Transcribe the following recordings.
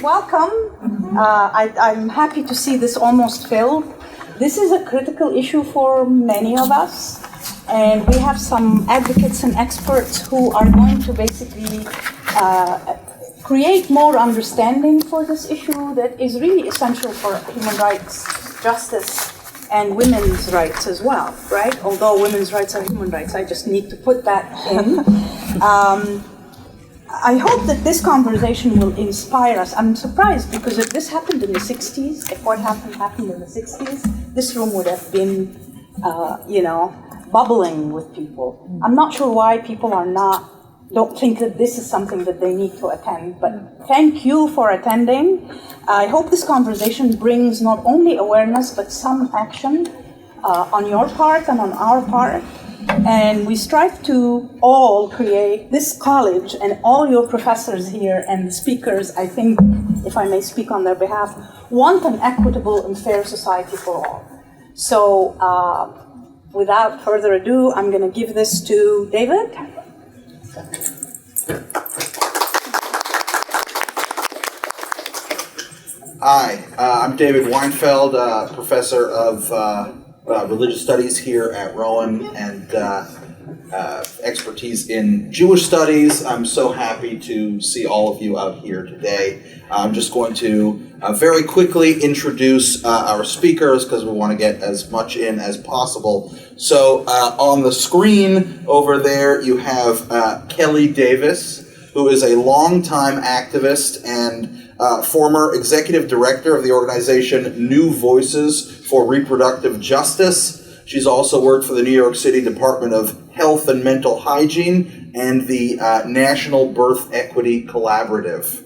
welcome. I'm happy to see this almost filled. This is a critical issue for many of us, and we have some advocates and experts who are going to basically create more understanding for this issue that is really essential for human rights, justice, and women's rights as well, right? Although women's rights are human rights, I just need to put that in. I hope that this conversation will inspire us. I'm surprised because if this happened in the 60s, if what happened in the 60s, this room would have been, bubbling with people. I'm not sure why people don't think that this is something that they need to attend, but thank you for attending. I hope this conversation brings not only awareness, but some action on your part and on our part. And we strive to all create this college, and all your professors here and the speakers, I think, if I may speak on their behalf, want an equitable and fair society for all. So without further ado, I'm going to give this to David. Hi, I'm David Weinfeld, professor of religious studies here at Rowan, and expertise in Jewish studies. I'm so happy to see all of you out here today. I'm just going to very quickly introduce our speakers because we want to get as much in as possible. So on the screen over there you have Kelly Davis, who is a longtime activist and former executive director of the organization New Voices for Reproductive Justice. She's also worked for the New York City Department of Health and Mental Hygiene and the National Birth Equity Collaborative.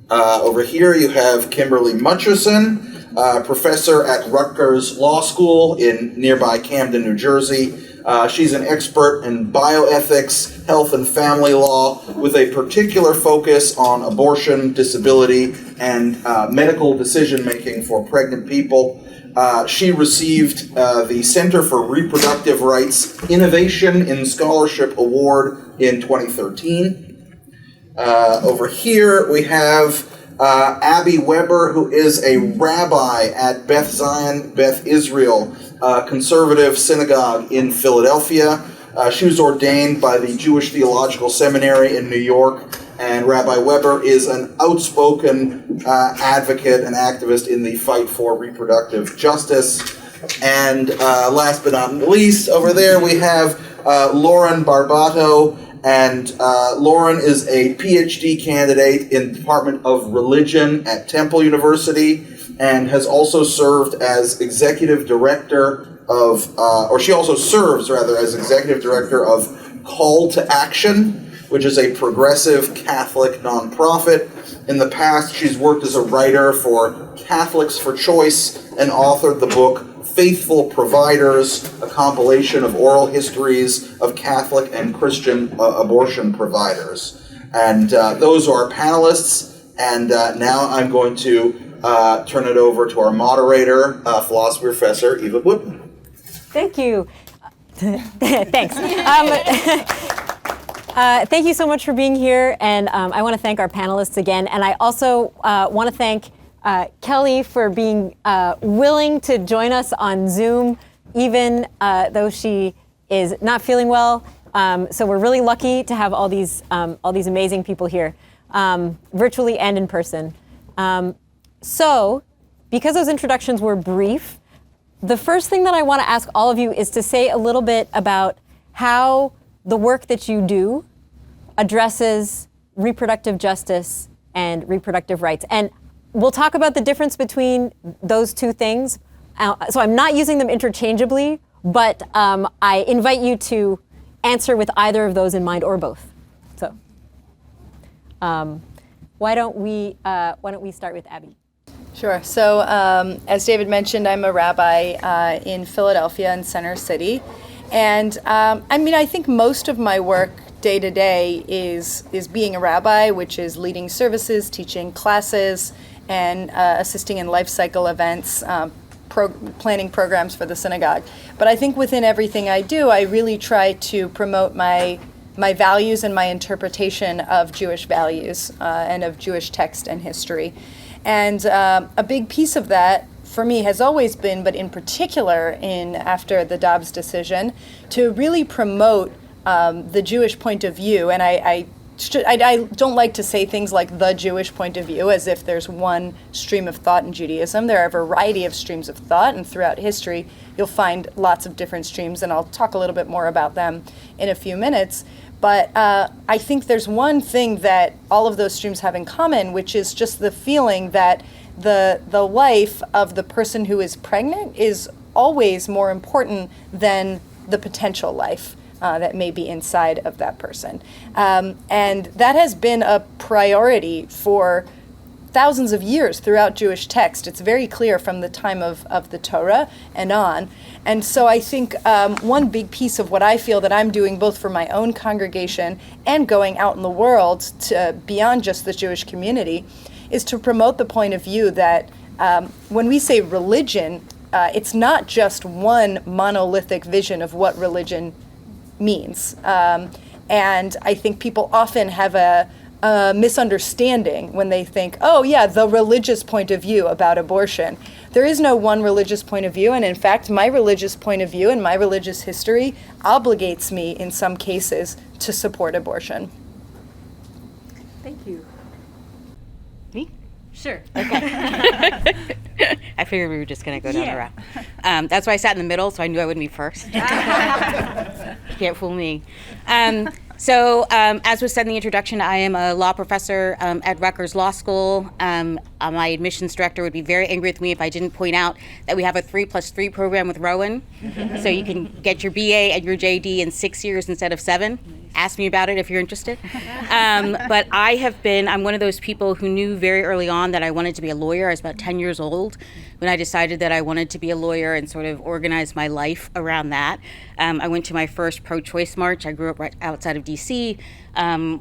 Over here you have Kimberly Mutcherson, professor at Rutgers Law School in nearby Camden, New Jersey. She's an expert in bioethics, health and family law, with a particular focus on abortion, disability, and medical decision-making for pregnant people. She received the Center for Reproductive Rights Innovation in Scholarship Award in 2013. Over here we have Abi Weber, who is a rabbi at Beth Zion, Beth Israel, conservative synagogue in Philadelphia. She was ordained by the Jewish Theological Seminary in New York, and Rabbi Weber is an outspoken advocate and activist in the fight for reproductive justice. And last but not least, over there we have Lauren Barbato, and Lauren is a PhD candidate in the Department of Religion at Temple University, and has also served as executive director of, she also serves rather as executive director of Call to Action, which is a progressive Catholic nonprofit. In the past, she's worked as a writer for Catholics for Choice and authored the book Faithful Providers, a compilation of oral histories of Catholic and Christian abortion providers. And those are our panelists, and now I'm going to turn it over to our moderator, philosophy professor Eva Boodman. Thank you. Thanks. Thank you so much for being here, and I want to thank our panelists again, and I also want to thank Kelly for being willing to join us on Zoom, even though she is not feeling well. So we're really lucky to have all these amazing people here, virtually and in person. So, because those introductions were brief, the first thing that I want to ask all of you is to say a little bit about how the work that you do addresses reproductive justice and reproductive rights. And we'll talk about the difference between those two things. So I'm not using them interchangeably, but I invite you to answer with either of those in mind or both. So why don't we start with Abi? Sure. So as David mentioned, I'm a rabbi in Philadelphia in Center City. And I think most of my work day to day is being a rabbi, which is leading services, teaching classes, and assisting in life cycle events, planning programs for the synagogue. But I think within everything I do, I really try to promote my my values and my interpretation of Jewish values and of Jewish text and history. And a big piece of that for me has always been, but in particular after the Dobbs decision, to really promote the Jewish point of view. And I don't like to say things like the Jewish point of view as if there's one stream of thought in Judaism. There are a variety of streams of thought, and throughout history you'll find lots of different streams, and I'll talk a little bit more about them in a few minutes. But I think there's one thing that all of those streams have in common, which is just the feeling that the life of the person who is pregnant is always more important than the potential life that may be inside of that person. And that has been a priority for thousands of years throughout Jewish text. It's very clear from the time of the Torah and on. And so I think one big piece of what I feel that I'm doing both for my own congregation and going out in the world to beyond just the Jewish community is to promote the point of view that when we say religion, it's not just one monolithic vision of what religion means. And I think people often have a misunderstanding when they think, oh yeah, the religious point of view about abortion. There is no one religious point of view, and in fact, my religious point of view and my religious history obligates me in some cases to support abortion. Thank you. Me? Sure. Okay. I figured we were just going to go down the route. That's why I sat in the middle, so I knew I wouldn't be first. Can't fool me. So, as was said in the introduction, I am a law professor at Rutgers Law School. My admissions director would be very angry with me if I didn't point out that we have a 3+3 program with Rowan. So you can get your BA and your JD in 6 years instead of 7. Ask me about it if you're interested. But I'm one of those people who knew very early on that I wanted to be a lawyer. I was about 10 years old when I decided that I wanted to be a lawyer and sort of organize my life around that. I went to my first pro-choice march. I grew up right outside of DC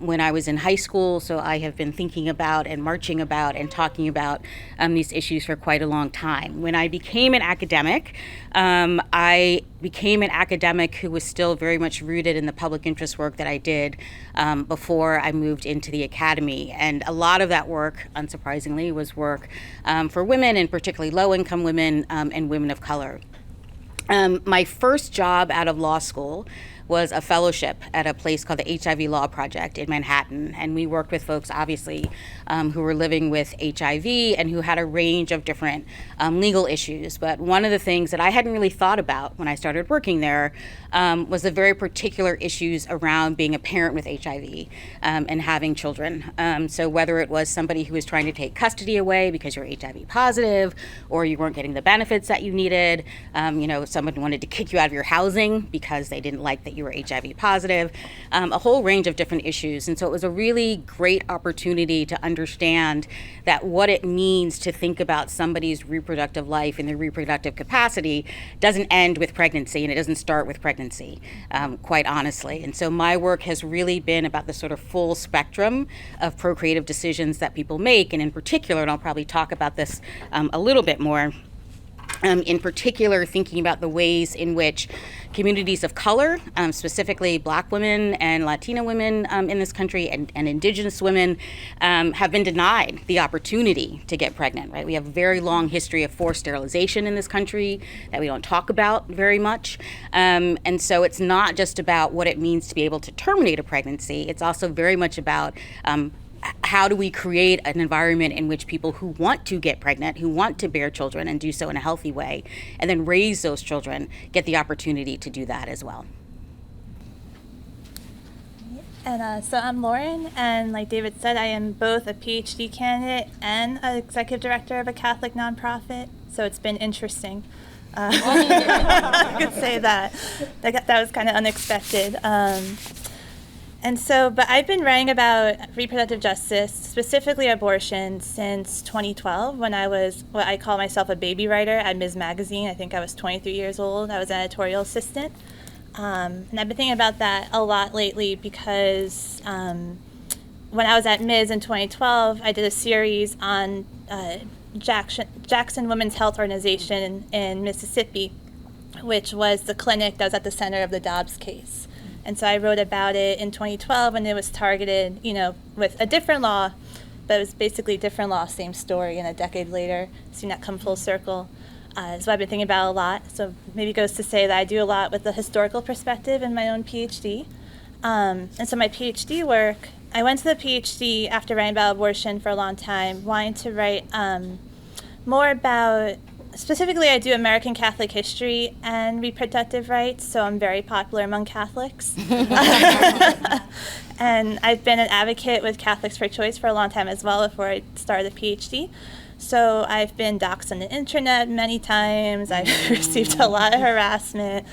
when I was in high school, so I have been thinking about and marching about and talking about these issues for quite a long time. When I became an academic, I became an academic who was still very much rooted in the public interest work that I did before I moved into the academy. And a lot of that work, unsurprisingly, was work for women, and particularly low-income women and women of color. My first job out of law school was a fellowship at a place called the HIV Law Project in Manhattan. And we worked with folks, obviously, who were living with HIV and who had a range of different legal issues. But one of the things that I hadn't really thought about when I started working there was the very particular issues around being a parent with HIV and having children. So whether it was somebody who was trying to take custody away because you're HIV positive, or you weren't getting the benefits that you needed, someone wanted to kick you out of your housing because they didn't like that you were HIV positive, a whole range of different issues. And so it was a really great opportunity to understand that what it means to think about somebody's reproductive life and their reproductive capacity doesn't end with pregnancy, and it doesn't start with pregnancy, quite honestly. And so my work has really been about the sort of full spectrum of procreative decisions that people make, and in particular, and I'll probably talk about this a little bit more, in particular, thinking about the ways in which communities of color, specifically Black women and Latina women in this country, and Indigenous women, have been denied the opportunity to get pregnant, right? We have a very long history of forced sterilization in this country that we don't talk about very much. And so it's not just about what it means to be able to terminate a pregnancy. It's also very much about how do we create an environment in which people who want to get pregnant, who want to bear children and do so in a healthy way, and then raise those children, get the opportunity to do that as well. And so I'm Lauren, and like David said, I am both a PhD candidate and an executive director of a Catholic nonprofit, so it's been interesting. I could say that. That was kind of unexpected. But I've been writing about reproductive justice, specifically abortion, since 2012, when I was what I call myself a baby writer at Ms. Magazine. I think I was 23 years old. I was an editorial assistant. And I've been thinking about that a lot lately because when I was at Ms. in 2012, I did a series on Jackson Women's Health Organization in Mississippi, which was the clinic that was at the center of the Dobbs case. And so I wrote about it in 2012 when it was targeted, with a different law, but it was basically different law, same story, and a decade later, seeing that come full circle. Is what I've been thinking about a lot. So maybe it goes to say that I do a lot with the historical perspective in my own PhD. And so my PhD work, I went to the PhD after writing about abortion for a long time, wanting to write more about, specifically I do American Catholic history and reproductive rights, so I'm very popular among Catholics. And I've been an advocate with Catholics for Choice for a long time as well before I started the PhD. So I've been doxxed on the internet many times. I've received a lot of harassment.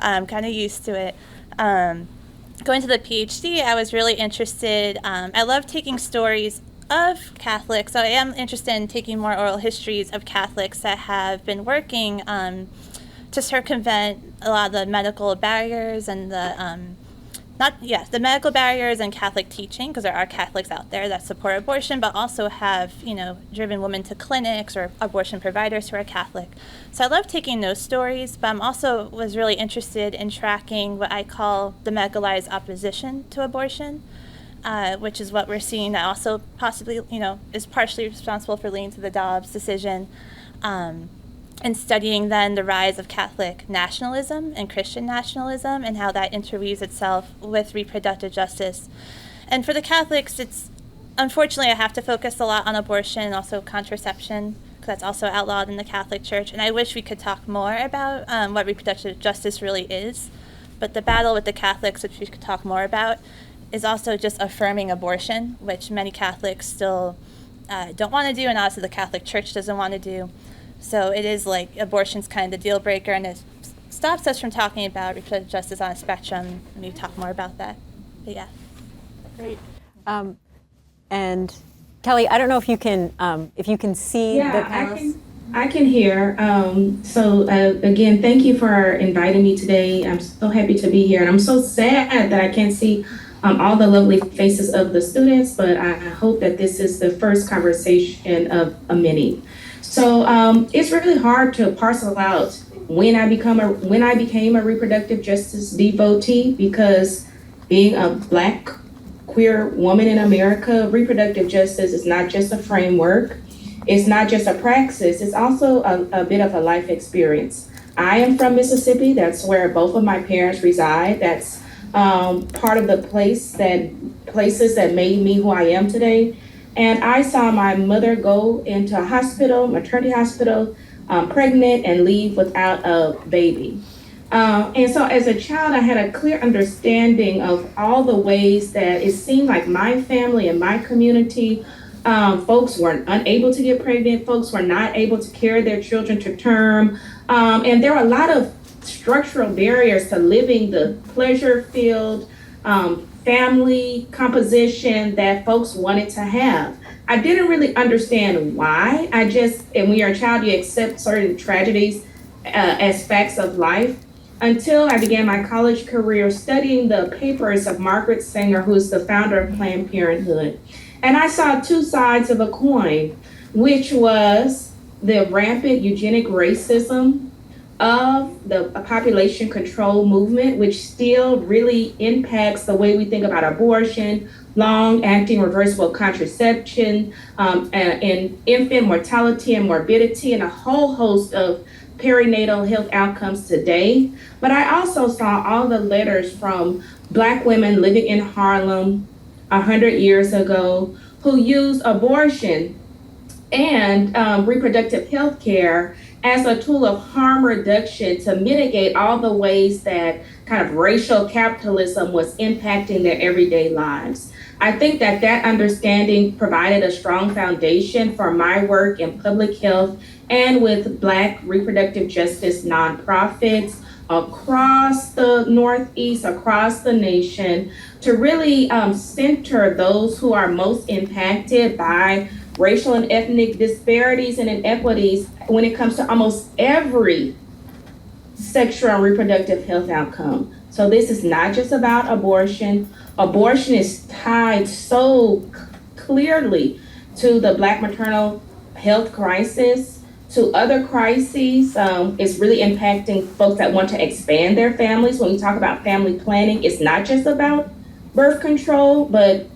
I'm kind of used to it. Going to the PhD, I was really interested. I love taking stories of Catholics, so I am interested in taking more oral histories of Catholics that have been working to circumvent a lot of the medical barriers and the medical barriers and Catholic teaching, because there are Catholics out there that support abortion, but also have, driven women to clinics or abortion providers who are Catholic. So I love taking those stories, but I'm also was really interested in tracking what I call the medicalized opposition to abortion, which is what we're seeing that also possibly, is partially responsible for leading to the Dobbs decision. And studying then the rise of Catholic nationalism and Christian nationalism and how that interweaves itself with reproductive justice. And for the Catholics, unfortunately I have to focus a lot on abortion and also contraception, because that's also outlawed in the Catholic Church. And I wish we could talk more about what reproductive justice really is. But the battle with the Catholics, which we could talk more about, is also just affirming abortion, which many Catholics still don't want to do, and also the Catholic Church doesn't want to do. So it is like abortion's kind of the deal breaker, and it stops us from talking about reproductive justice on a spectrum. And we talk more about that. But yeah. Great. And Kelly, I don't know if you can see the panelists. I can hear. Again, thank you for inviting me today. I'm so happy to be here, and I'm so sad that I can't see all the lovely faces of the students, but I hope that this is the first conversation of a many. So it's really hard to parcel out when I became a reproductive justice devotee, because being a Black queer woman in America, reproductive justice is not just a framework, it's not just a praxis, it's also a bit of a life experience. I am from Mississippi. That's where both of my parents reside. That's part of the places that made me who I am today. And I saw my mother go into a hospital, maternity hospital, pregnant, and leave without a baby. And so as a child, I had a clear understanding of all the ways that it seemed like my family and my community, folks were unable to get pregnant, folks were not able to carry their children to term. And there were a lot of structural barriers to living the pleasure-filled, family composition that folks wanted to have. I didn't really understand why. And when you're a child, you accept certain tragedies as facts of life, until I began my college career studying the papers of Margaret Sanger, who is the founder of Planned Parenthood. And I saw two sides of a coin, which was the rampant eugenic racism of the population control movement, which still really impacts the way we think about abortion, long-acting reversible contraception, and infant mortality and morbidity, and a whole host of perinatal health outcomes today. But I also saw all the letters from Black women living in Harlem 100 years ago who used abortion and reproductive health care as a tool of harm reduction to mitigate all the ways that kind of racial capitalism was impacting their everyday lives. I think that understanding provided a strong foundation for my work in public health and with Black reproductive justice nonprofits across the Northeast, across the nation, to really center those who are most impacted by racial and ethnic disparities and inequities when it comes to almost every sexual and reproductive health outcome. So this is not just about abortion. Abortion is tied so clearly to the Black maternal health crisis, to other crises. It's really impacting folks that want to expand their families. When we talk about family planning, it's not just about birth control, but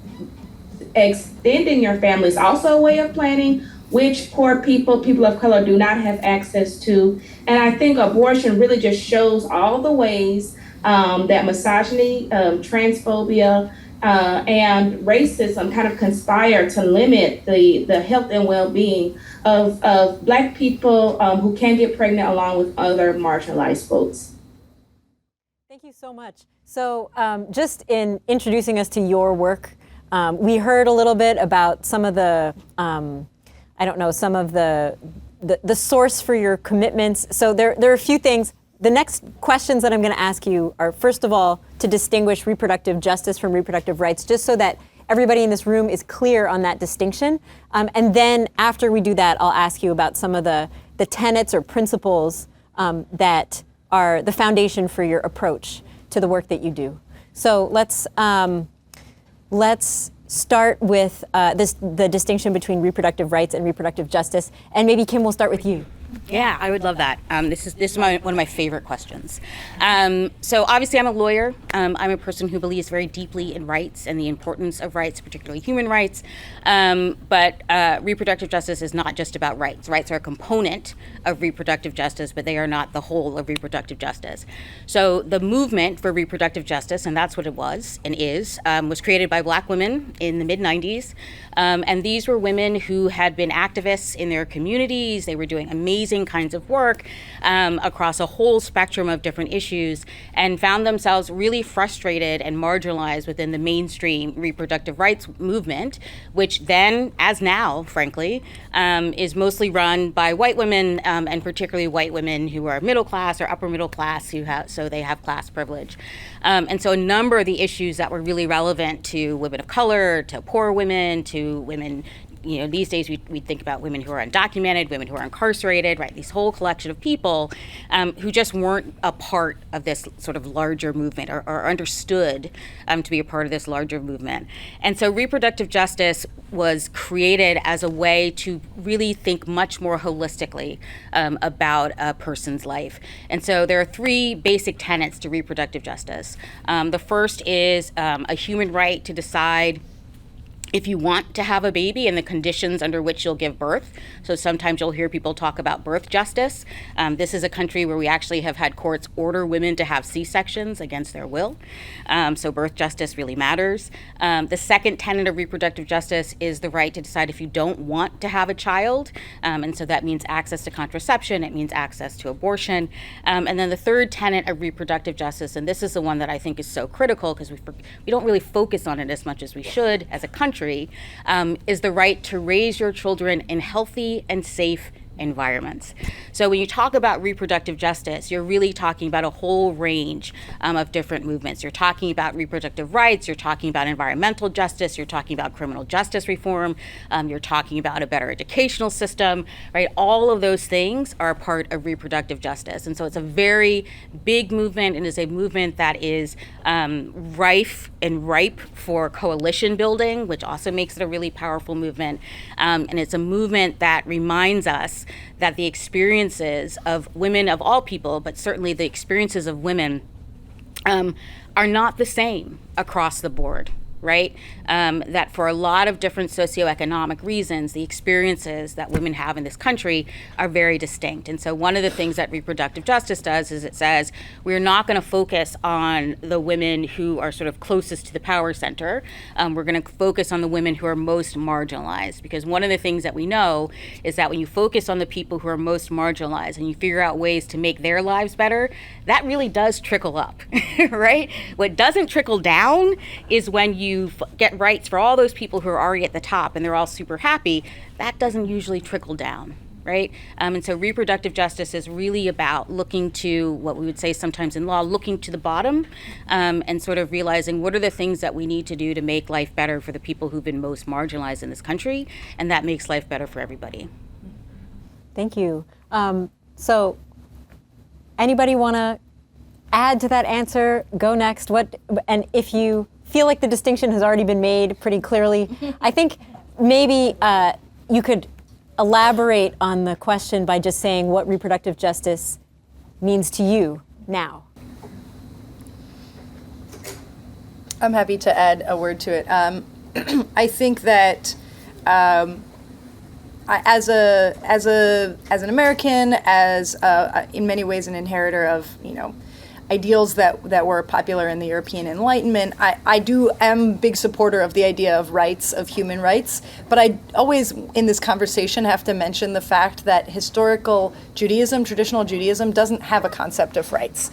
extending your family is also a way of planning, which poor people of color do not have access to. And I think abortion really just shows all the ways that misogyny, transphobia, and racism kind of conspire to limit the health and well-being of Black people who can get pregnant along with other marginalized folks. Thank you so much. So just in introducing us to your work, we heard a little bit about some of the, some of the source for your commitments. So there are a few things. The next questions that I'm going to ask you are, first of all, to distinguish reproductive justice from reproductive rights, just so that everybody in this room is clear on that distinction. And then after we do that, I'll ask you about some of the tenets or principles that are the foundation for your approach to the work that you do. So let's start with the distinction between reproductive rights and reproductive justice. And maybe Kim, we'll start with you. Yeah, I would love that. This is one of my favorite questions. So obviously I'm a lawyer. I'm a person who believes very deeply in rights and the importance of rights, particularly human rights. But reproductive justice is not just about rights. Rights are a component of reproductive justice, but they are not the whole of reproductive justice. So the movement for reproductive justice, and that's what it was and is, was created by Black women in the mid-90s. And these were women who had been activists in their communities. They were doing amazing kinds of work across a whole spectrum of different issues, and found themselves really frustrated and marginalized within the mainstream reproductive rights movement, which then, as now, frankly, is mostly run by white women, and particularly white women who are middle class or upper middle class, so they have class privilege. And so a number of the issues that were really relevant to women of color, to poor women, to women, these days we think about women who are undocumented, women who are incarcerated, right? These whole collection of people who just weren't a part of this sort of larger movement or understood to be a part of this larger movement. And so reproductive justice was created as a way to really think much more holistically about a person's life. And so there are three basic tenets to reproductive justice. The first is a human right to decide if you want to have a baby and the conditions under which you'll give birth. So sometimes you'll hear people talk about birth justice. This is a country where we actually have had courts order women to have C-sections against their will. So birth justice really matters. The second tenet of reproductive justice is the right to decide if you don't want to have a child. And so that means access to contraception, it means access to abortion. And then the third tenet of reproductive justice, and this is the one that I think is so critical because we don't really focus on it as much as we should as a country, is the right to raise your children in healthy and safe environments. So when you talk about reproductive justice, you're really talking about a whole range of different movements. You're talking about reproductive rights, you're talking about environmental justice, you're talking about criminal justice reform, you're talking about a better educational system, right? All of those things are a part of reproductive justice. And so it's a very big movement, and is a movement that is rife and ripe for coalition building, which also makes it a really powerful movement. And it's a movement that reminds us that the experiences of women of all people, but certainly the experiences of women, are not the same across the board, right? That for a lot of different socioeconomic reasons, the experiences that women have in this country are very distinct. And so one of the things that reproductive justice does is it says, we're not going to focus on the women who are sort of closest to the power center. We're going to focus on the women who are most marginalized, because one of the things that we know is that when you focus on the people who are most marginalized and you figure out ways to make their lives better, that really does trickle up, right? What doesn't trickle down is when you get rights for all those people who are already at the top and they're all super happy. That doesn't usually trickle down, right? And so reproductive justice is really about looking to what we would say sometimes in law, looking to the bottom, and sort of realizing what are the things that we need to do to make life better for the people who've been most marginalized in this country, and that makes life better for everybody. Thank you. So anybody want to add to that answer? Go next. And if you feel like the distinction has already been made pretty clearly, I think maybe you could elaborate on the question by just saying what reproductive justice means to you now. I'm happy to add a word to it. I think that as an American, as in many ways an inheritor of ideals that were popular in the European Enlightenment, I am a big supporter of the idea of rights, of human rights. But I always in this conversation have to mention the fact that historical Judaism, traditional Judaism, doesn't have a concept of rights.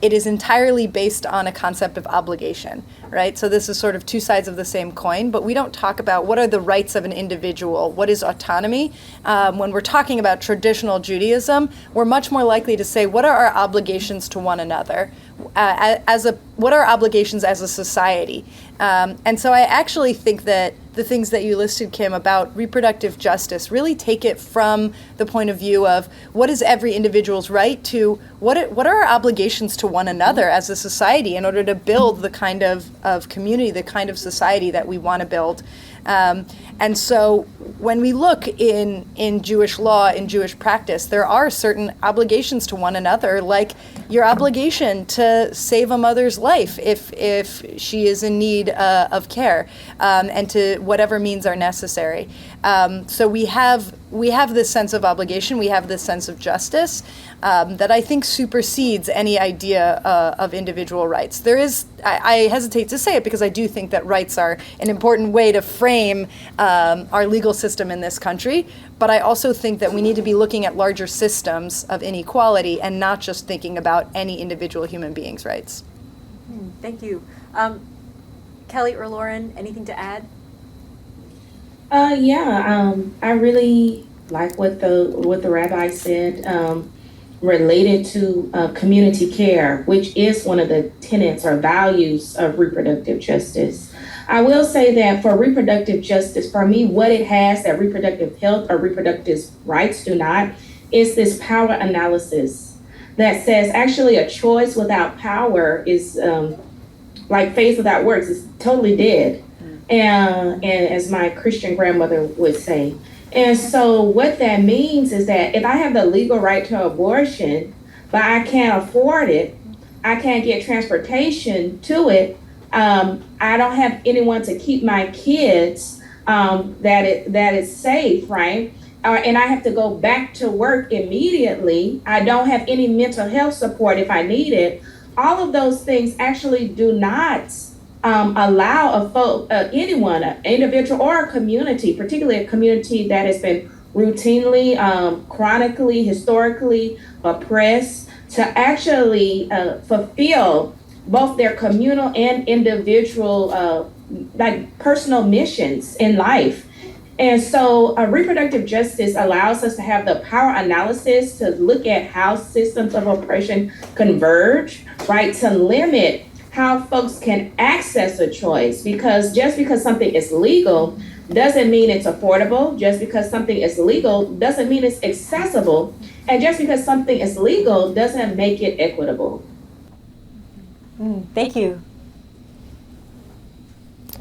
It is entirely based on a concept of obligation, right? So this is sort of two sides of the same coin, but we don't talk about what are the rights of an individual, what is autonomy. When we're talking about traditional Judaism, we're much more likely to say, what are our obligations to one another? What are our obligations as a society? And so I actually think that the things that you listed, Kim, about reproductive justice really take it from the point of view of what is every individual's right to what are our obligations to one another as a society in order to build the kind of community, the kind of society that we want to build. And so when we look in Jewish law, in Jewish practice, there are certain obligations to one another, like your obligation to save a mother's life if she is in need of care, and to whatever means are necessary. So we have this sense of obligation, we have this sense of justice that I think supersedes any idea of individual rights. There is, I hesitate to say it because I do think that rights are an important way to frame our legal system in this country, but I also think that we need to be looking at larger systems of inequality and not just thinking about any individual human being's rights. Thank you. Kelly or Lauren, anything to add? I really like what the rabbi said related to community care, which is one of the tenets or values of reproductive justice. I will say that for reproductive justice, for me, what it has that reproductive health or reproductive rights do not is this power analysis that says actually a choice without power is like faith without works, is totally dead. And as my Christian grandmother would say. And so what that means is that if I have the legal right to abortion, but I can't afford it, I can't get transportation to it, I don't have anyone to keep my kids, that is safe, right? And I have to go back to work immediately. I don't have any mental health support if I need it. All of those things actually do not allow anyone, an individual or a community, particularly a community that has been routinely, chronically, historically oppressed, to actually fulfill both their communal and individual, personal missions in life. And so reproductive justice allows us to have the power analysis to look at how systems of oppression converge, right, to limit how folks can access a choice, because just because something is legal doesn't mean it's affordable. Just because something is legal doesn't mean it's accessible. And just because something is legal doesn't make it equitable. Thank you.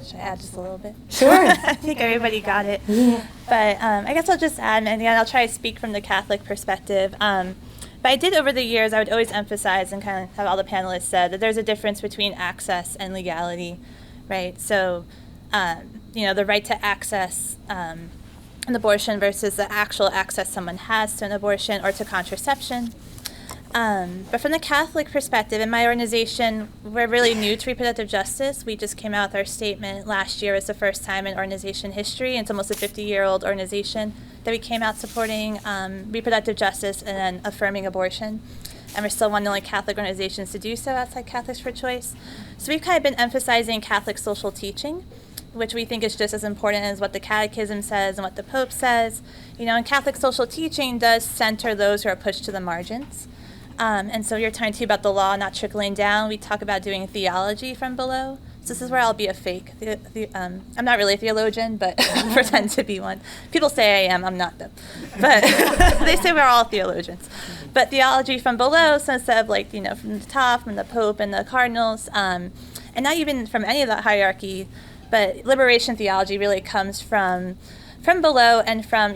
Should I add just a little bit? Sure. I think everybody got it. Yeah. But I guess I'll just add, and again, I'll try to speak from the Catholic perspective. But I did over the years, I would always emphasize and kind of have all the panelists said that there's a difference between access and legality, right? So, the right to access an abortion versus the actual access someone has to an abortion or to contraception. But from the Catholic perspective, in my organization, we're really new to reproductive justice. We just came out with our statement last year. It was the first time in organization history. It's almost a 50-year-old organization that we came out supporting reproductive justice and then affirming abortion. And we're still one of the only Catholic organizations to do so outside Catholics for Choice. So we've kind of been emphasizing Catholic social teaching, which we think is just as important as what the Catechism says and what the Pope says. And Catholic social teaching does center those who are pushed to the margins. And so you're talking too about the law not trickling down. We talk about doing theology from below. So this is where I'll be a fake. I'm not really a theologian, but pretend to be one. People say I am. I'm not, though. But they say we're all theologians. But theology from below, so instead of from the top, from the Pope and the cardinals, and not even from any of that hierarchy, but liberation theology really comes from from below and from,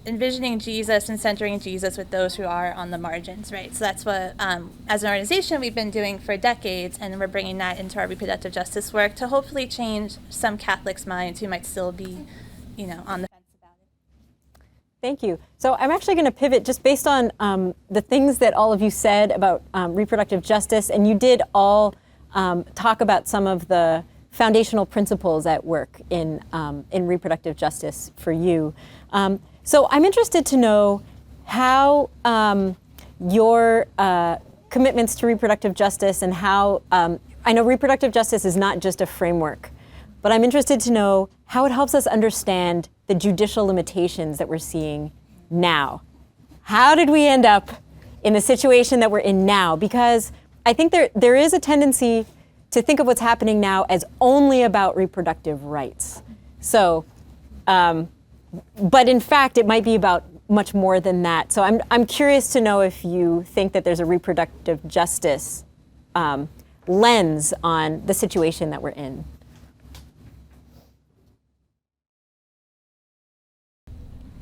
envisioning Jesus and centering Jesus with those who are on the margins, right? So that's what, as an organization, we've been doing for decades, and we're bringing that into our reproductive justice work to hopefully change some Catholics' minds who might still be, on the fence about it. Thank you. So I'm actually going to pivot just based on the things that all of you said about reproductive justice, and you did all talk about some of the foundational principles at work in reproductive justice for you. So I'm interested to know how your commitments to reproductive justice and how, I know reproductive justice is not just a framework, but I'm interested to know how it helps us understand the judicial limitations that we're seeing now. How did we end up in the situation that we're in now? Because I think there is a tendency to think of what's happening now as only about reproductive rights. So, but in fact, it might be about much more than that. So I'm curious to know if you think that there's a reproductive justice lens on the situation that we're in.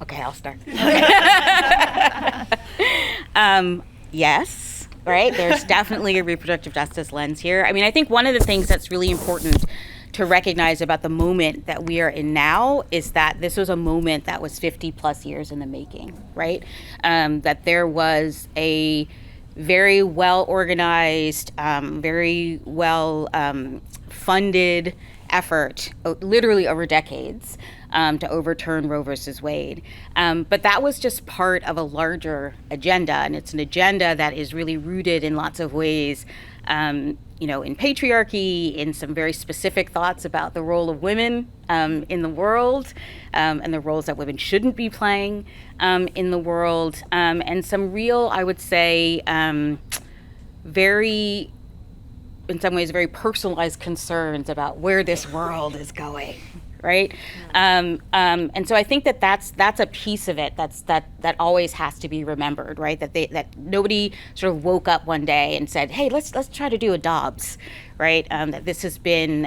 Okay, I'll start. Yes. Right? There's definitely a reproductive justice lens here. I mean, I think one of the things that's really important to recognize about the moment that we are in now is that this was a moment that was 50 plus years in the making, right? That there was a very well organized, very well funded effort, literally over decades, to overturn Roe versus Wade. But that was just part of a larger agenda, and it's an agenda that is really rooted in lots of ways, in patriarchy, in some very specific thoughts about the role of women in the world, and the roles that women shouldn't be playing in the world, and some real, I would say, very, in some ways, very personalized concerns about where this world is going. Right, and so I think that's a piece of it that always has to be remembered, right? That nobody sort of woke up one day and said, "Hey, let's try to do a Dobbs," right? That this has been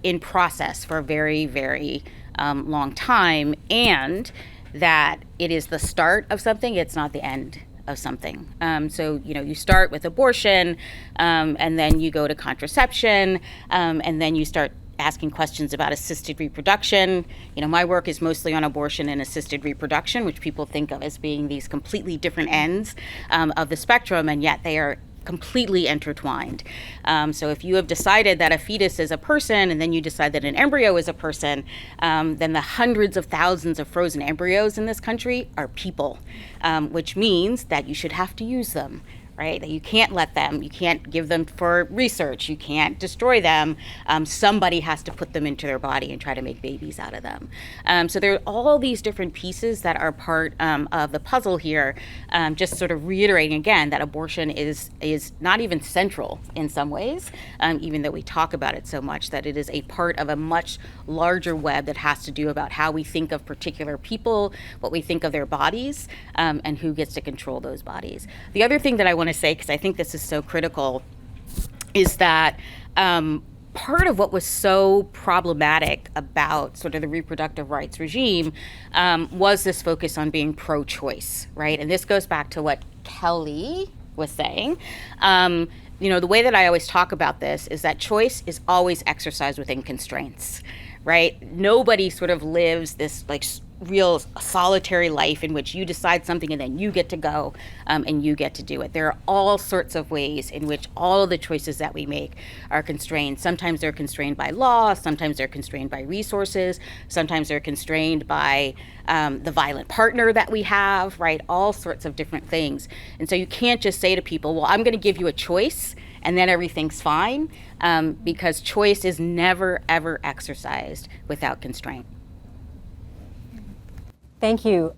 in process for a very, very long time, and that it is the start of something. It's not the end of something. So you start with abortion, and then you go to contraception, and then you start asking questions about assisted reproduction. My work is mostly on abortion and assisted reproduction, which people think of as being these completely different ends of the spectrum, and yet they are completely intertwined. So if you have decided that a fetus is a person, and then you decide that an embryo is a person, then the hundreds of thousands of frozen embryos in this country are people, which means that you should have to use them. Right? That you can't let them, you can't give them for research, you can't destroy them. Somebody has to put them into their body and try to make babies out of them. So there are all these different pieces that are part of the puzzle here, just sort of reiterating again that abortion is not even central in some ways, even though we talk about it so much, that it is a part of a much larger web that has to do about how we think of particular people, what we think of their bodies, and who gets to control those bodies. The other thing that I want to say, because I think this is so critical, is that part of what was so problematic about sort of the reproductive rights regime was this focus on being pro-choice, right? And this goes back to what Kelly was saying. The way that I always talk about this is that choice is always exercised within constraints, right? Nobody sort of lives this like real solitary life in which you decide something and then you get to go and you get to do it. There are all sorts of ways in which all of the choices that we make are constrained. Sometimes they're constrained by law, sometimes they're constrained by resources, sometimes they're constrained by the violent partner that we have, right? All sorts of different things. And so you can't just say to people, well, I'm going to give you a choice and then everything's fine, because choice is never, ever exercised without constraint. Thank you.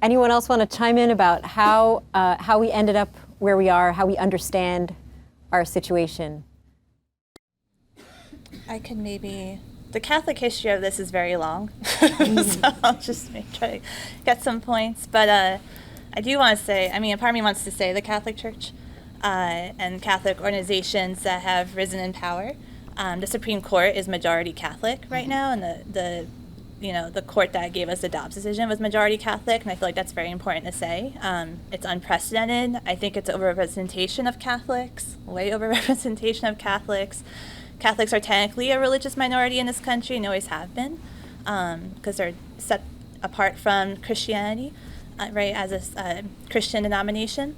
Anyone else want to chime in about how we ended up where we are, how we understand our situation? I could maybe, the Catholic history of this is very long, so I'll just try to get some points. But I do want to say, a part of me wants to say the Catholic Church and Catholic organizations that have risen in power. The Supreme Court is majority Catholic right now, and the the court that gave us the Dobbs decision was majority Catholic, and I feel like that's very important to say. It's unprecedented. I think it's overrepresentation of Catholics, way overrepresentation of Catholics. Catholics are technically a religious minority in this country and always have been, because they're set apart from Christianity, right, as a Christian denomination.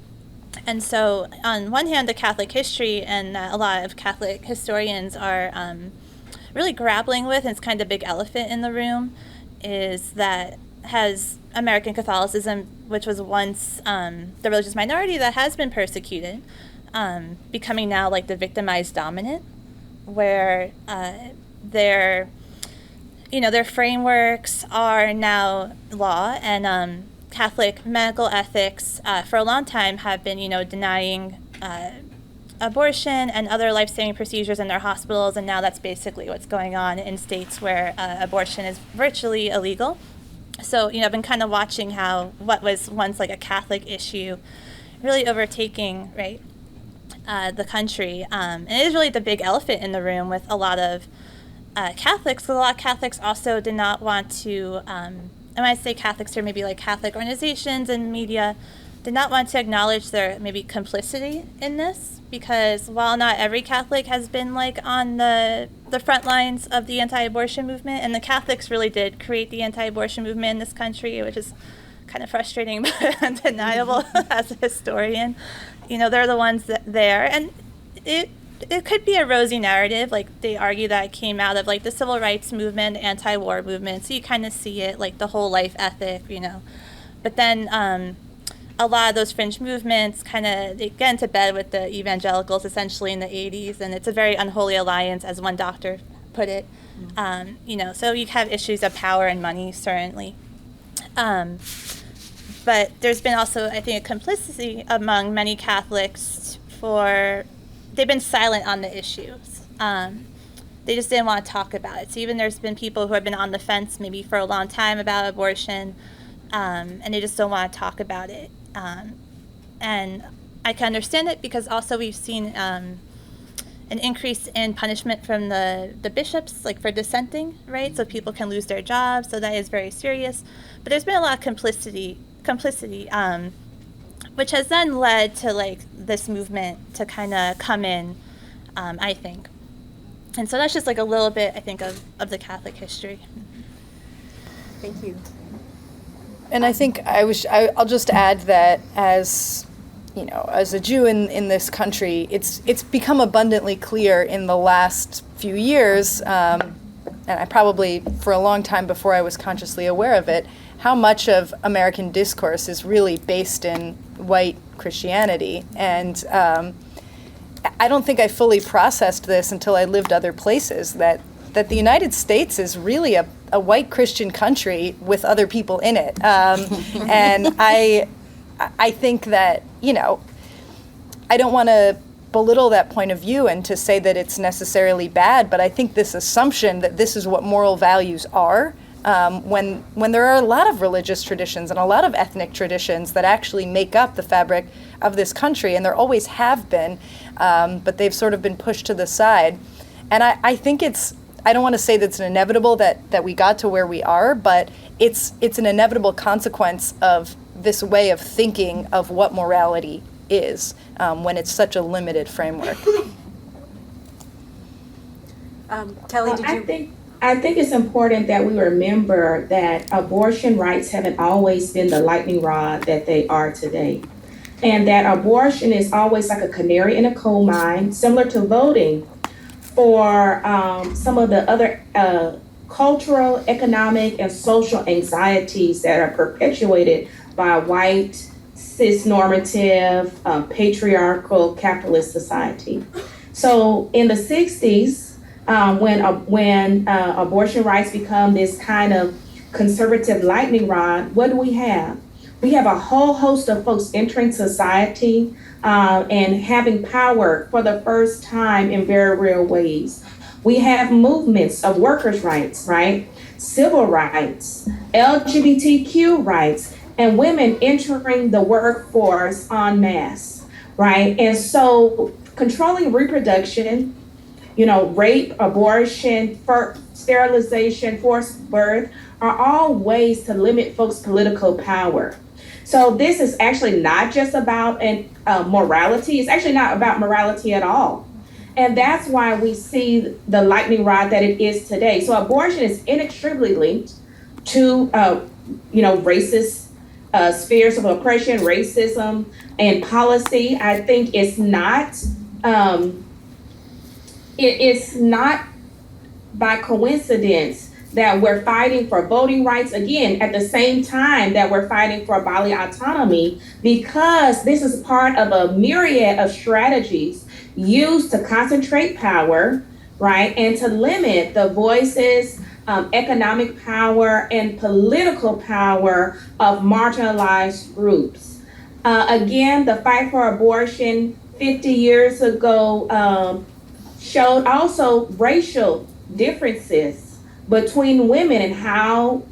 And so, on one hand, the Catholic history and a lot of Catholic historians are really grappling with, and it's kind of the big elephant in the room, is that has American Catholicism, which was once the religious minority that has been persecuted, becoming now like the victimized dominant, where their frameworks are now law, and Catholic medical ethics for a long time have been, denying abortion and other life-saving procedures in their hospitals, and now that's basically what's going on in states where abortion is virtually illegal. So, I've been kind of watching how what was once like a Catholic issue really overtaking, right, the country. And it is really the big elephant in the room with a lot of Catholics, because a lot of Catholics also did not want to, and when I say Catholics here, maybe like Catholic organizations and media, did not want to acknowledge their maybe complicity in this, because while not every Catholic has been like on the front lines of the anti-abortion movement, and the Catholics really did create the anti-abortion movement in this country, which is kind of frustrating but undeniable as a historian. They're the ones there, and it could be a rosy narrative. Like, they argue that it came out of like the civil rights movement, anti-war movement, so you kind of see it like the whole life ethic, But then a lot of those fringe movements they get into bed with the evangelicals essentially in the 80s, and it's a very unholy alliance, as one doctor put it. So you have issues of power and money, certainly. But there's been also, I think, a complicity among many Catholics they've been silent on the issues. They just didn't want to talk about it. So even there's been people who have been on the fence maybe for a long time about abortion, and they just don't want to talk about it. And I can understand it, because also we've seen an increase in punishment from the bishops, like for dissenting, right? So people can lose their jobs, so that is very serious. But there's been a lot of complicity, which has then led to like this movement to kind of come in, I think. And so that's just like a little bit, I think, of the Catholic history. Thank you. And I think I'll just add that as a Jew in this country, it's become abundantly clear in the last few years, and I probably for a long time before I was consciously aware of it, how much of American discourse is really based in white Christianity. And I don't think I fully processed this until I lived other places, that the United States is really a white Christian country with other people in it. And I think that, I don't want to belittle that point of view and to say that it's necessarily bad, but I think this assumption that this is what moral values are, when there are a lot of religious traditions and a lot of ethnic traditions that actually make up the fabric of this country, and there always have been, but they've sort of been pushed to the side. And I think I don't want to say that it's inevitable that we got to where we are, but it's an inevitable consequence of this way of thinking of what morality is, when it's such a limited framework. Kelly, did you? I think it's important that we remember that abortion rights haven't always been the lightning rod that they are today. And that abortion is always like a canary in a coal mine, similar to voting, for some of the other cultural, economic, and social anxieties that are perpetuated by white, cis-normative, patriarchal, capitalist society. So in the 60s, when abortion rights become this kind of conservative lightning rod, what do we have? We have a whole host of folks entering society and having power for the first time in very real ways. We have movements of workers' rights, right? Civil rights, LGBTQ rights, and women entering the workforce en masse, right? And so controlling reproduction rape, abortion, sterilization, forced birth are all ways to limit folks' political power. So this is actually not just about morality. It's actually not about morality at all. And that's why we see the lightning rod that it is today. So abortion is inextricably linked to, racist spheres of oppression, racism, and policy. I think it's not by coincidence that we're fighting for voting rights again at the same time that we're fighting for bodily autonomy, because this is part of a myriad of strategies used to concentrate power, right, and to limit the voices, economic power, and political power of marginalized groups. Again, the fight for abortion 50 years ago showed also racial differences between women and how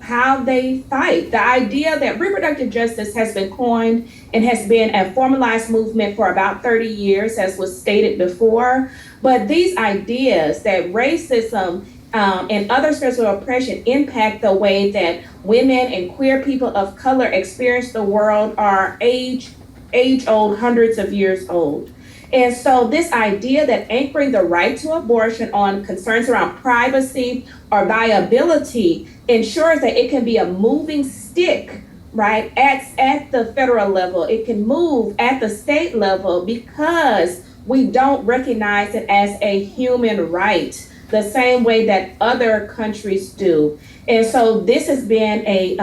they fight. The idea that reproductive justice has been coined and has been a formalized movement for about 30 years, as was stated before. But these ideas that racism and other spheres of oppression impact the way that women and queer people of color experience the world are age-old, hundreds of years old. And so this idea that anchoring the right to abortion on concerns around privacy or viability ensures that it can be a moving stick, right, at the federal level. It can move at the state level because we don't recognize it as a human right the same way that other countries do. And so this has been a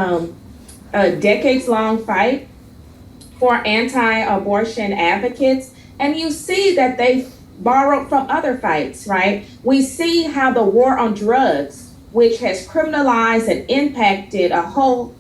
decades-long fight for anti-abortion advocates. And you see that they borrowed from other fights, right? We see how the war on drugs, which has criminalized and impacted a whole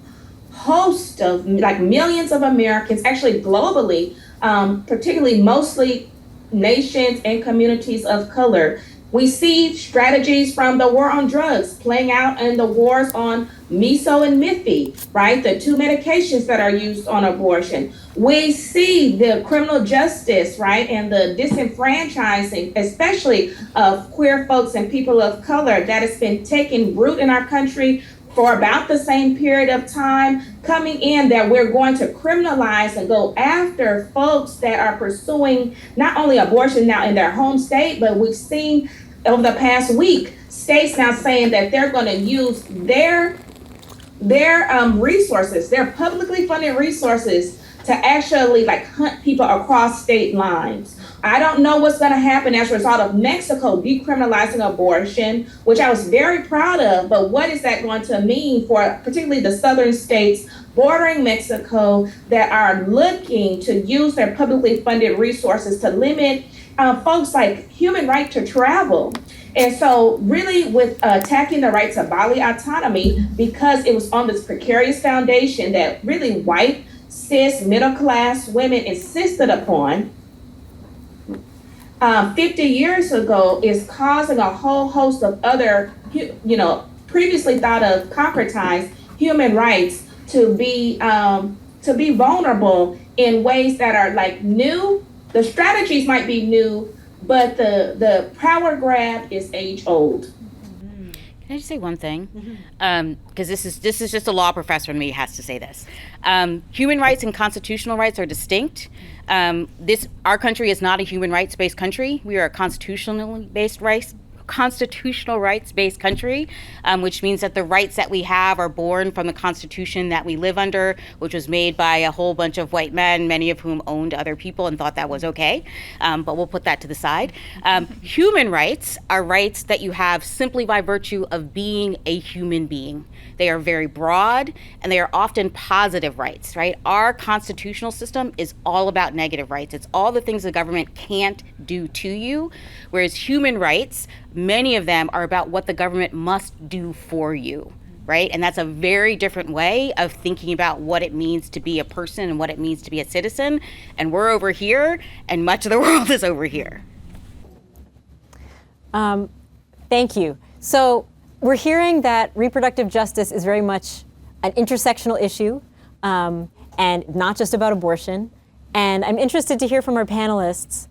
host of millions of Americans, actually globally, particularly mostly nations and communities of color. We see strategies from the war on drugs playing out in the wars on miso and miffy, right? The two medications that are used on abortion. We see the criminal justice, right? And the disenfranchising, especially of queer folks and people of color, that has been taking root in our country for about the same period of time, coming in that we're going to criminalize and go after folks that are pursuing not only abortion now in their home state, but we've seen over the past week, states now saying that they're going to use their resources, their publicly funded resources, to actually hunt people across state lines. I don't know what's going to happen as a result of Mexico decriminalizing abortion, which I was very proud of, but what is that going to mean for particularly the southern states bordering Mexico that are looking to use their publicly funded resources to limit folks like human right to travel? And so really with attacking the rights of bodily autonomy, because it was on this precarious foundation that really white, cis, middle-class women insisted upon, 50 years ago is causing a whole host of other, previously thought of concretized human rights to be vulnerable in ways that are new. The strategies might be new, but the power grab is age old. Can I just say one thing? Because this is just a law professor in me has to say this. Human rights and constitutional rights are distinct. Our country is not a human rights-based country. We are a constitutional rights-based country, which means that the rights that we have are born from the Constitution that we live under, which was made by a whole bunch of white men, many of whom owned other people and thought that was okay, but we'll put that to the side. Human rights are rights that you have simply by virtue of being a human being. They are very broad, and they are often positive rights, right? Our constitutional system is all about negative rights. It's all the things the government can't do to you, whereas human rights, many of them are about what the government must do for you, right? And that's a very different way of thinking about what it means to be a person and what it means to be a citizen. And we're over here, and much of the world is over here. Thank you. So we're hearing that reproductive justice is very much an intersectional issue, and not just about abortion. And I'm interested to hear from our panelists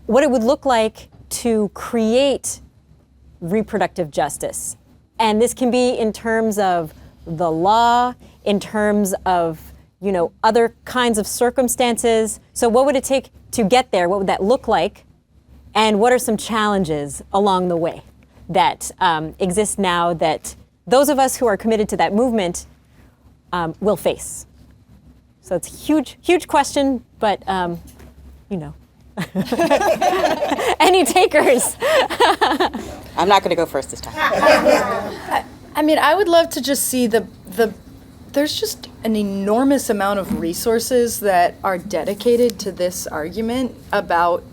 what it would look like to create reproductive justice. And this can be in terms of the law, in terms of, other kinds of circumstances. So what would it take to get there? What would that look like? And what are some challenges along the way that exist now that those of us who are committed to that movement will face? So it's a huge, huge question, but, Any takers? I'm not going to go first this time. I mean, I would love to just see there's just an enormous amount of resources that are dedicated to this argument about,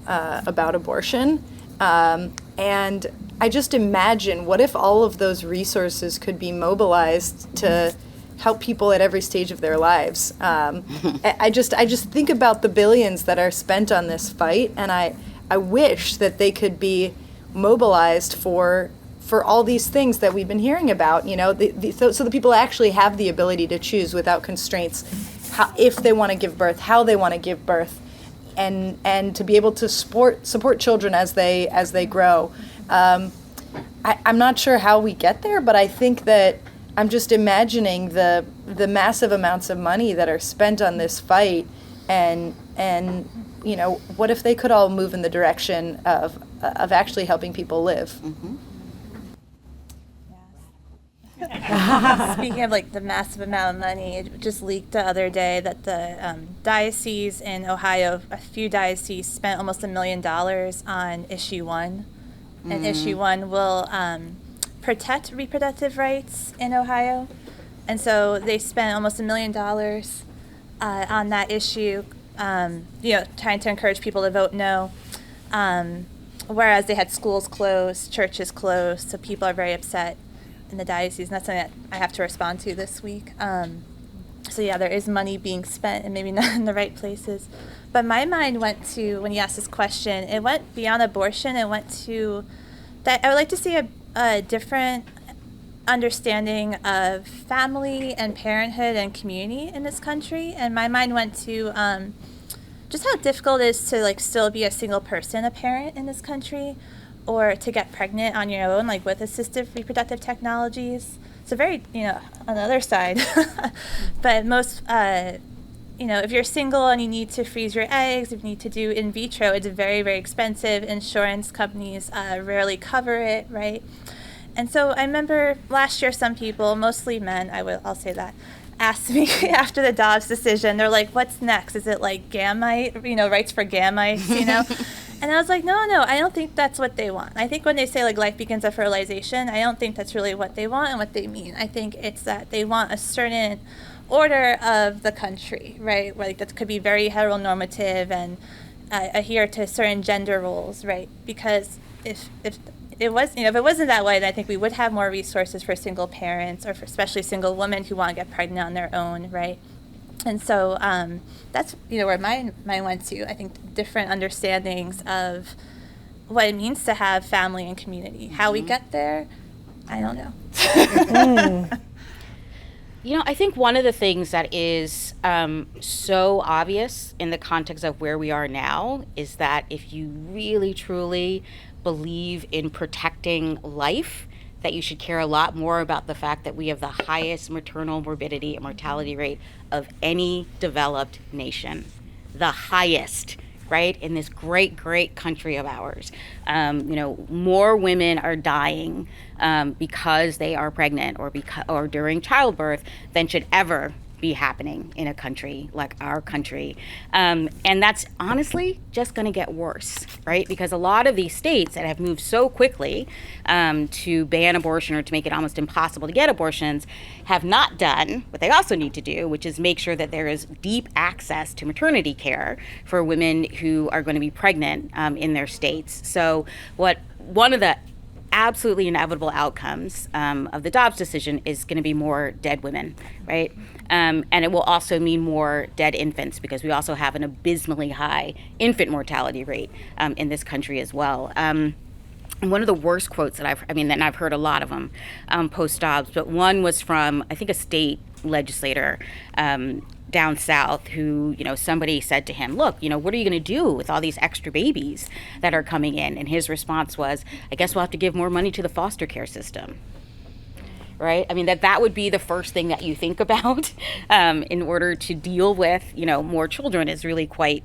about abortion. And I just imagine, what if all of those resources could be mobilized to help people at every stage of their lives? I just think about the billions that are spent on this fight, and I wish that they could be mobilized for all these things that we've been hearing about, so the people actually have the ability to choose without constraints, if they want to give birth, how they want to give birth, and to be able to support children as they grow. I'm not sure how we get there, but I think that I'm just imagining the massive amounts of money that are spent on this fight, and what if they could all move in the direction of actually helping people live? Mm-hmm. Speaking of the massive amount of money, it just leaked the other day that the diocese in Ohio, a few dioceses, spent almost $1 million on Issue 1. And Issue 1 will protect reproductive rights in Ohio. And so they spent almost $1 million on that issue, trying to encourage people to vote no. Whereas they had schools closed, churches closed, so people are very upset in the diocese, and that's something that I have to respond to this week. So yeah, there is money being spent and maybe not in the right places. But my mind went to, when you asked this question, it went beyond abortion. It went to that I would like to see a different understanding of family and parenthood and community in this country. And my mind went to just how difficult it is to still be a single person, a parent in this country, or to get pregnant on your own, with assistive reproductive technologies. So very, on the other side. But most, if you're single and you need to freeze your eggs, if you need to do in vitro, it's very, very expensive. Insurance companies rarely cover it, right? And so I remember last year some people, mostly men, I'll say that, asked me after the Dobbs decision, they're like, what's next? Is it gamete, rights for gametes, And I was like, no, I don't think that's what they want. I think when they say life begins at fertilization, I don't think that's really what they want and what they mean. I think it's that they want a certain order of the country, right? Where that could be very heteronormative and adhere to certain gender roles, right? Because if it was, if it wasn't that way, then I think we would have more resources for single parents or for especially single women who want to get pregnant on their own, right? And so that's where my mind went to. I think different understandings of what it means to have family and community. How we get there, I don't know. I think one of the things that is so obvious in the context of where we are now is that if you really truly believe in protecting life, that you should care a lot more about the fact that we have the highest maternal morbidity and mortality rate of any developed nation. The highest, right, in this great, great country of ours. More women are dying because they are pregnant or during childbirth than should ever be happening in a country like our country. And that's honestly just going to get worse, right? Because a lot of these states that have moved so quickly to ban abortion or to make it almost impossible to get abortions have not done what they also need to do, which is make sure that there is deep access to maternity care for women who are going to be pregnant in their states. So one of the absolutely inevitable outcomes of the Dobbs decision is going to be more dead women, right? And it will also mean more dead infants because we also have an abysmally high infant mortality rate in this country as well. And one of the worst quotes that I've heard a lot of them post-Dobbs, but one was from, I think, a state legislator down south who, somebody said to him, look, what are you going to do with all these extra babies that are coming in? And his response was, I guess we'll have to give more money to the foster care system. Right? I mean, that would be the first thing that you think about in order to deal with, more children is really quite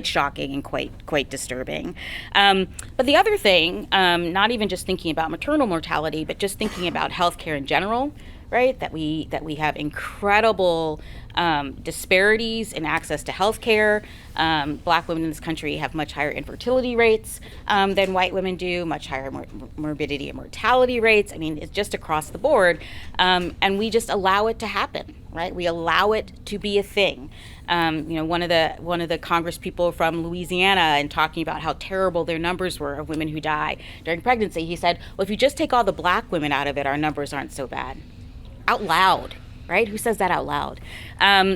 shocking and quite disturbing. But the other thing, not even just thinking about maternal mortality, but just thinking about healthcare in general, right? That we have incredible disparities in access to healthcare. Black women in this country have much higher infertility rates than white women do, much higher morbidity and mortality rates. I mean, it's just across the board, and we just allow it to happen, right? We allow it to be a thing. One of the Congress people from Louisiana, and talking about how terrible their numbers were of women who die during pregnancy, he said, well, if you just take all the black women out of it, our numbers aren't so bad. Out loud, right? Who says that out loud?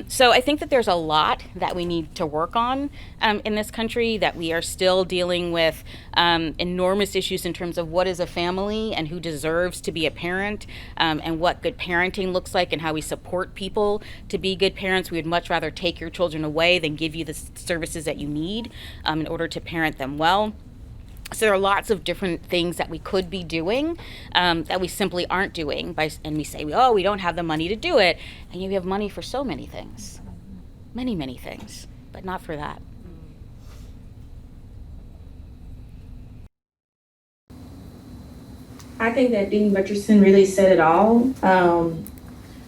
So I think that there's a lot that we need to work on in this country, that we are still dealing with enormous issues in terms of what is a family and who deserves to be a parent, and what good parenting looks like and how we support people to be good parents. We would much rather take your children away than give you the services that you need in order to parent them well. So there are lots of different things that we could be doing that we simply aren't doing, and we say, oh, we don't have the money to do it. And you have money for so many things, many things, but not for that. I think that Dean Mutcherson really said it all.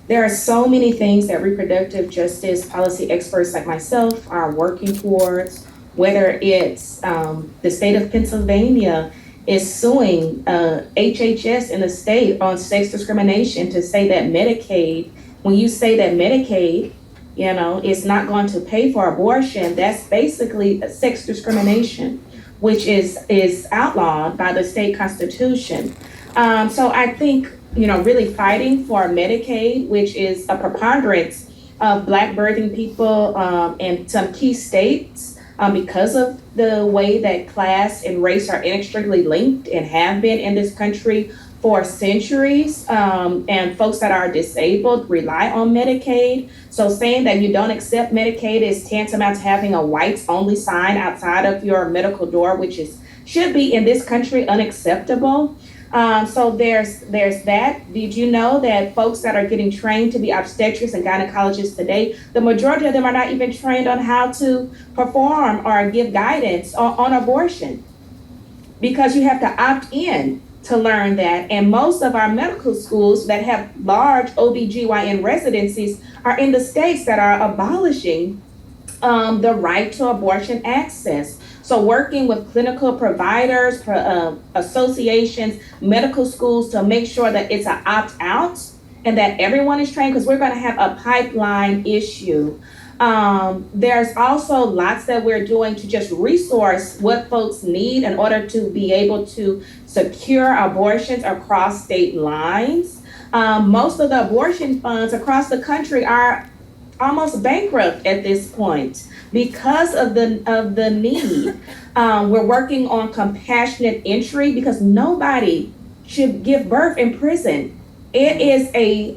There are so many things that reproductive justice policy experts like myself are working towards, whether it's the state of Pennsylvania is suing HHS in the state on sex discrimination to say that Medicaid, when you say that Medicaid, is not going to pay for abortion, that's basically sex discrimination, which is outlawed by the state constitution. So I think, really fighting for Medicaid, which is a preponderance of Black birthing people in some key states, because of the way that class and race are inextricably linked and have been in this country for centuries, and folks that are disabled rely on Medicaid. So saying that you don't accept Medicaid is tantamount to having a whites only sign outside of your medical door, which should be in this country unacceptable. So there's that. Did you know that folks that are getting trained to be obstetrics and gynecologists today, the majority of them are not even trained on how to perform or give guidance on abortion? Because you have to opt in to learn that. And most of our medical schools that have large OBGYN residencies are in the states that are abolishing the right to abortion access. So working with clinical providers, associations, medical schools to make sure that it's an opt-out and that everyone is trained, because we're going to have a pipeline issue. There's also lots that we're doing to just resource what folks need in order to be able to secure abortions across state lines. Most of the abortion funds across the country are almost bankrupt at this point because of the need. We're working on compassionate entry because nobody should give birth in prison. It is a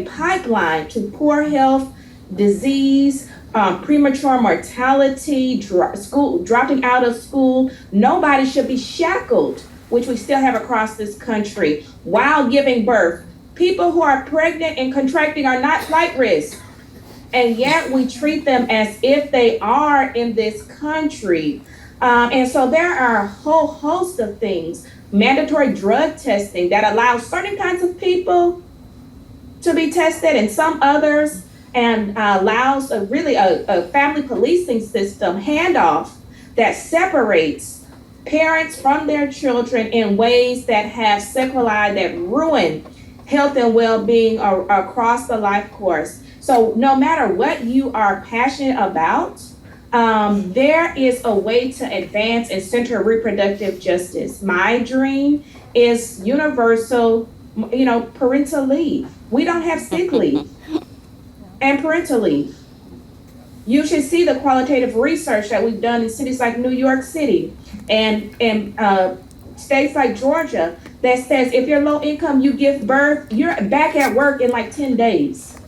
pipeline to poor health, disease, premature mortality, dropping out of school. Nobody should be shackled, which we still have across this country, while giving birth. People who are pregnant and contracting are not flight risk. And yet we treat them as if they are in this country. And so there are a whole host of things. Mandatory drug testing that allows certain kinds of people to be tested and some others, and allows a family policing system handoff that separates parents from their children in ways that have sequelae that ruin health and well-being across the life course. So no matter what you are passionate about, there is a way to advance and center reproductive justice. My dream is universal, parental leave. We don't have sick leave and parental leave. You should see the qualitative research that we've done in cities like New York City and states like Georgia that says if you're low income, you give birth, you're back at work in like 10 days.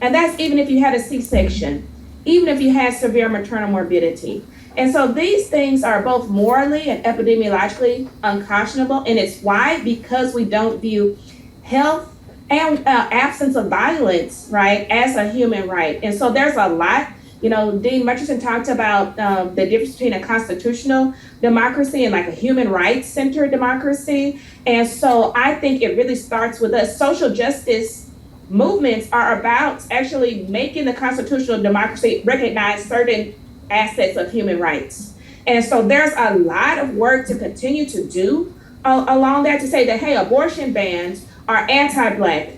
And that's even if you had a C-section, even if you had severe maternal morbidity. And so these things are both morally and epidemiologically unconscionable. And it's why, because we don't view health and absence of violence, right, as a human right. And so there's a lot, you know, Dean Mutcherson talked about the difference between a constitutional democracy and like a human rights centered democracy. And so I think it really starts with us. Social justice movements are about actually making the constitutional democracy recognize certain assets of human rights. And so there's a lot of work to continue to do along that, to say that, hey, abortion bans are anti-Black,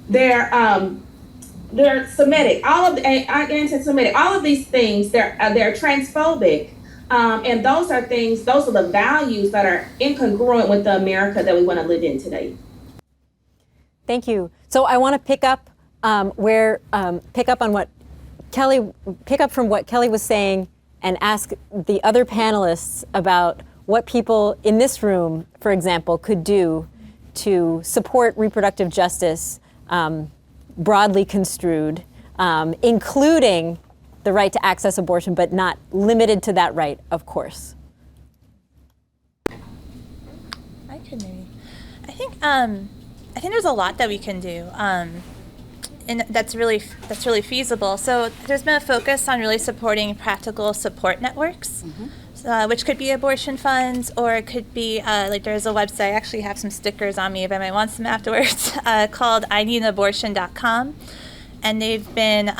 they're Semitic, all of the anti-Semitic, all of these things, they're transphobic, and those are the values that are incongruent with the America that we want to live in today. Thank you. So I want to pick up from what Kelly was saying and ask the other panelists about what people in this room, for example, could do to support reproductive justice, broadly construed, including the right to access abortion, but not limited to that right, of course. I think there's a lot that we can do, and that's really feasible. So there's been a focus on really supporting practical support networks. Which could be abortion funds, or it could be, like there's a website, I actually have some stickers on me if anybody wants them afterwards, called ineedabortion.com. And they've been,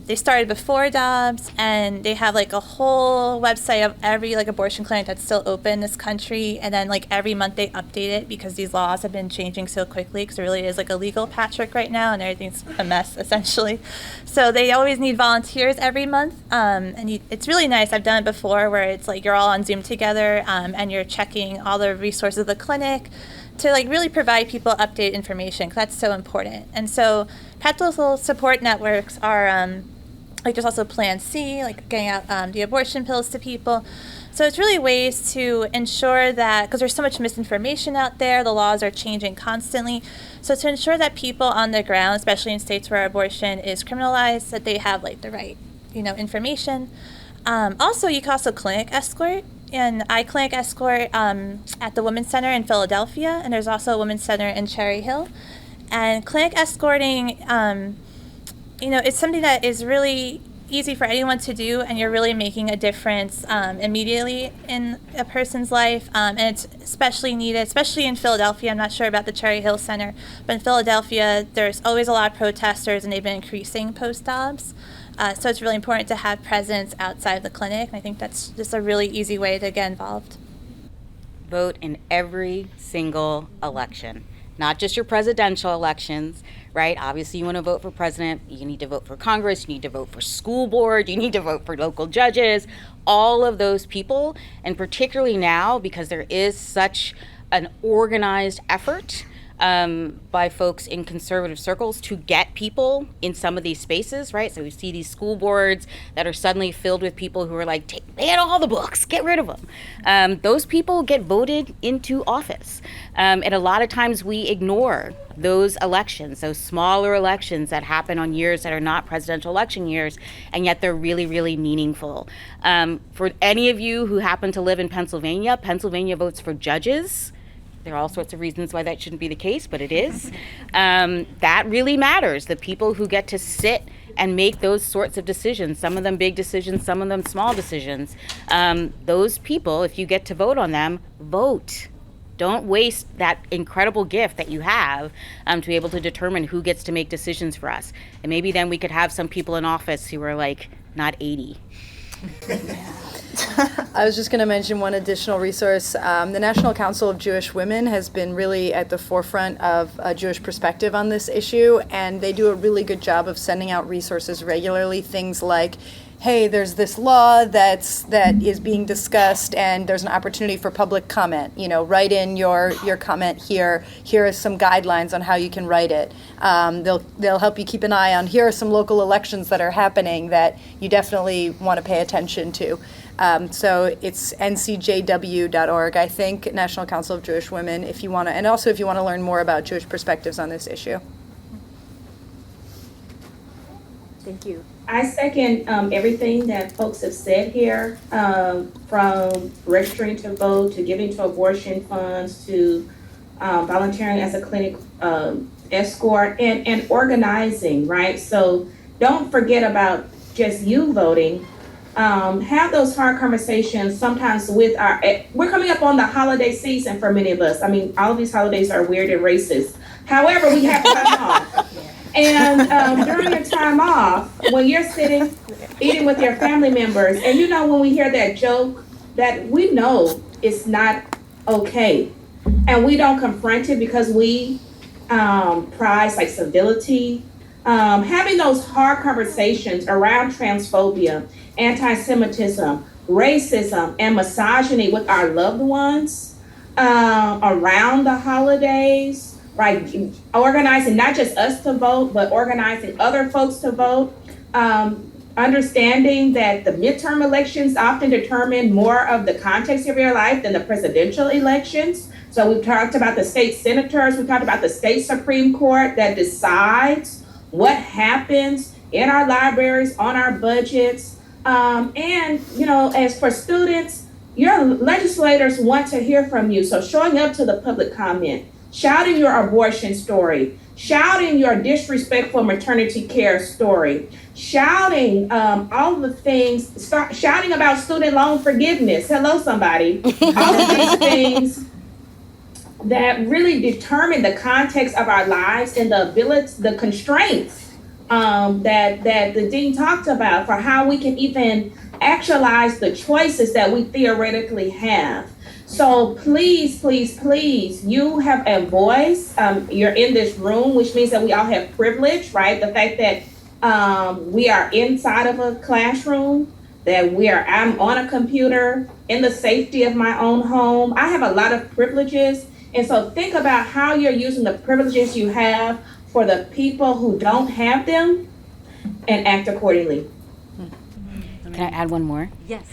they started before Dobbs, and they have like a whole website of every like abortion clinic that's still open in this country. And then like every month they update it because these laws have been changing so quickly, because there really is like a legal patchwork right now and everything's a mess essentially. So they always need volunteers every month. It's really nice. I've done it before where it's like you're all on Zoom together and you're checking all the resources of the clinic to like really provide people updated information, because that's so important. And so practical support networks are like there's also Plan C, like getting out the abortion pills to people. So it's really ways to ensure that, because there's so much misinformation out there, the laws are changing constantly. So to ensure that people on the ground, especially in states where abortion is criminalized, that they have like the right, information. Also, you can also clinic escort. And I clinic escort at the Women's Center in Philadelphia, and there's also a Women's Center in Cherry Hill. And clinic escorting, it's something that is really easy for anyone to do, and you're really making a difference immediately in a person's life. And it's especially needed, especially in Philadelphia. I'm not sure about the Cherry Hill Center, but in Philadelphia, there's always a lot of protesters, and they've been increasing post-Dobbs. So it's really important to have presence outside of the clinic, and I think that's just a really easy way to get involved. Vote in every single election, not just your presidential elections, right? Obviously, you want to vote for president, you need to vote for Congress, you need to vote for school board, you need to vote for local judges, all of those people, and particularly now, because there is such an organized effort by folks in conservative circles to get people in some of these spaces, right? So we see these school boards that are suddenly filled with people who are like, ban all the books, get rid of them. Those people get voted into office. And a lot of times we ignore those elections, those smaller elections that happen on years that are not presidential election years, and yet they're really, really meaningful. For any of you who happen to live in Pennsylvania, Pennsylvania votes for judges. There are all sorts of reasons why that shouldn't be the case, but it is. That really matters. The people who get to sit and make those sorts of decisions, some of them big decisions, some of them small decisions, those people, if you get to vote on them, vote. Don't waste that incredible gift that you have to be able to determine who gets to make decisions for us. And maybe then we could have some people in office who are like, not 80. I was just going to mention one additional resource. The National Council of Jewish Women has been really at the forefront of a Jewish perspective on this issue, and they do a really good job of sending out resources regularly, things like, hey, there's this law that is being discussed, and there's an opportunity for public comment. Write in your comment here. Here are some guidelines on how you can write it. They'll help you keep an eye on, here are some local elections that are happening that you definitely want to pay attention to. So it's ncjw.org, I think, National Council of Jewish Women, if you want to, and also if you want to learn more about Jewish perspectives on this issue. Thank you. I second everything that folks have said here, from registering to vote, to giving to abortion funds, to volunteering as a clinic escort, and organizing, right? So don't forget about just you voting. Have those hard conversations sometimes with we're coming up on the holiday season for many of us. I mean, all of these holidays are weird and racist. However, we have time off. And during your time off, when you're sitting, eating with your family members, and when we hear that joke, that we know it's not okay, and we don't confront it because we prize like civility, having those hard conversations around transphobia, anti-Semitism, racism, and misogyny with our loved ones around the holidays, right? Organizing not just us to vote, but organizing other folks to vote. Understanding that the midterm elections often determine more of the context of your life than the presidential elections. So we've talked about the state senators, we've talked about the state Supreme Court that decides what happens in our libraries, on our budgets. And as for students, your legislators want to hear from you. So showing up to the public comment, shouting your abortion story, shouting your disrespectful maternity care story, shouting all the things, shouting about student loan forgiveness. Hello, somebody. All of these things that really determine the context of our lives and the constraints that the dean talked about for how we can even actualize the choices that we theoretically have. So please, please, please, you have a voice. You're in this room, which means that we all have privilege, right? The fact that we are inside of a classroom, that I'm on a computer in the safety of my own home. I have a lot of privileges. And so think about how you're using the privileges you have for the people who don't have them, and act accordingly. Can I add one more? Yes.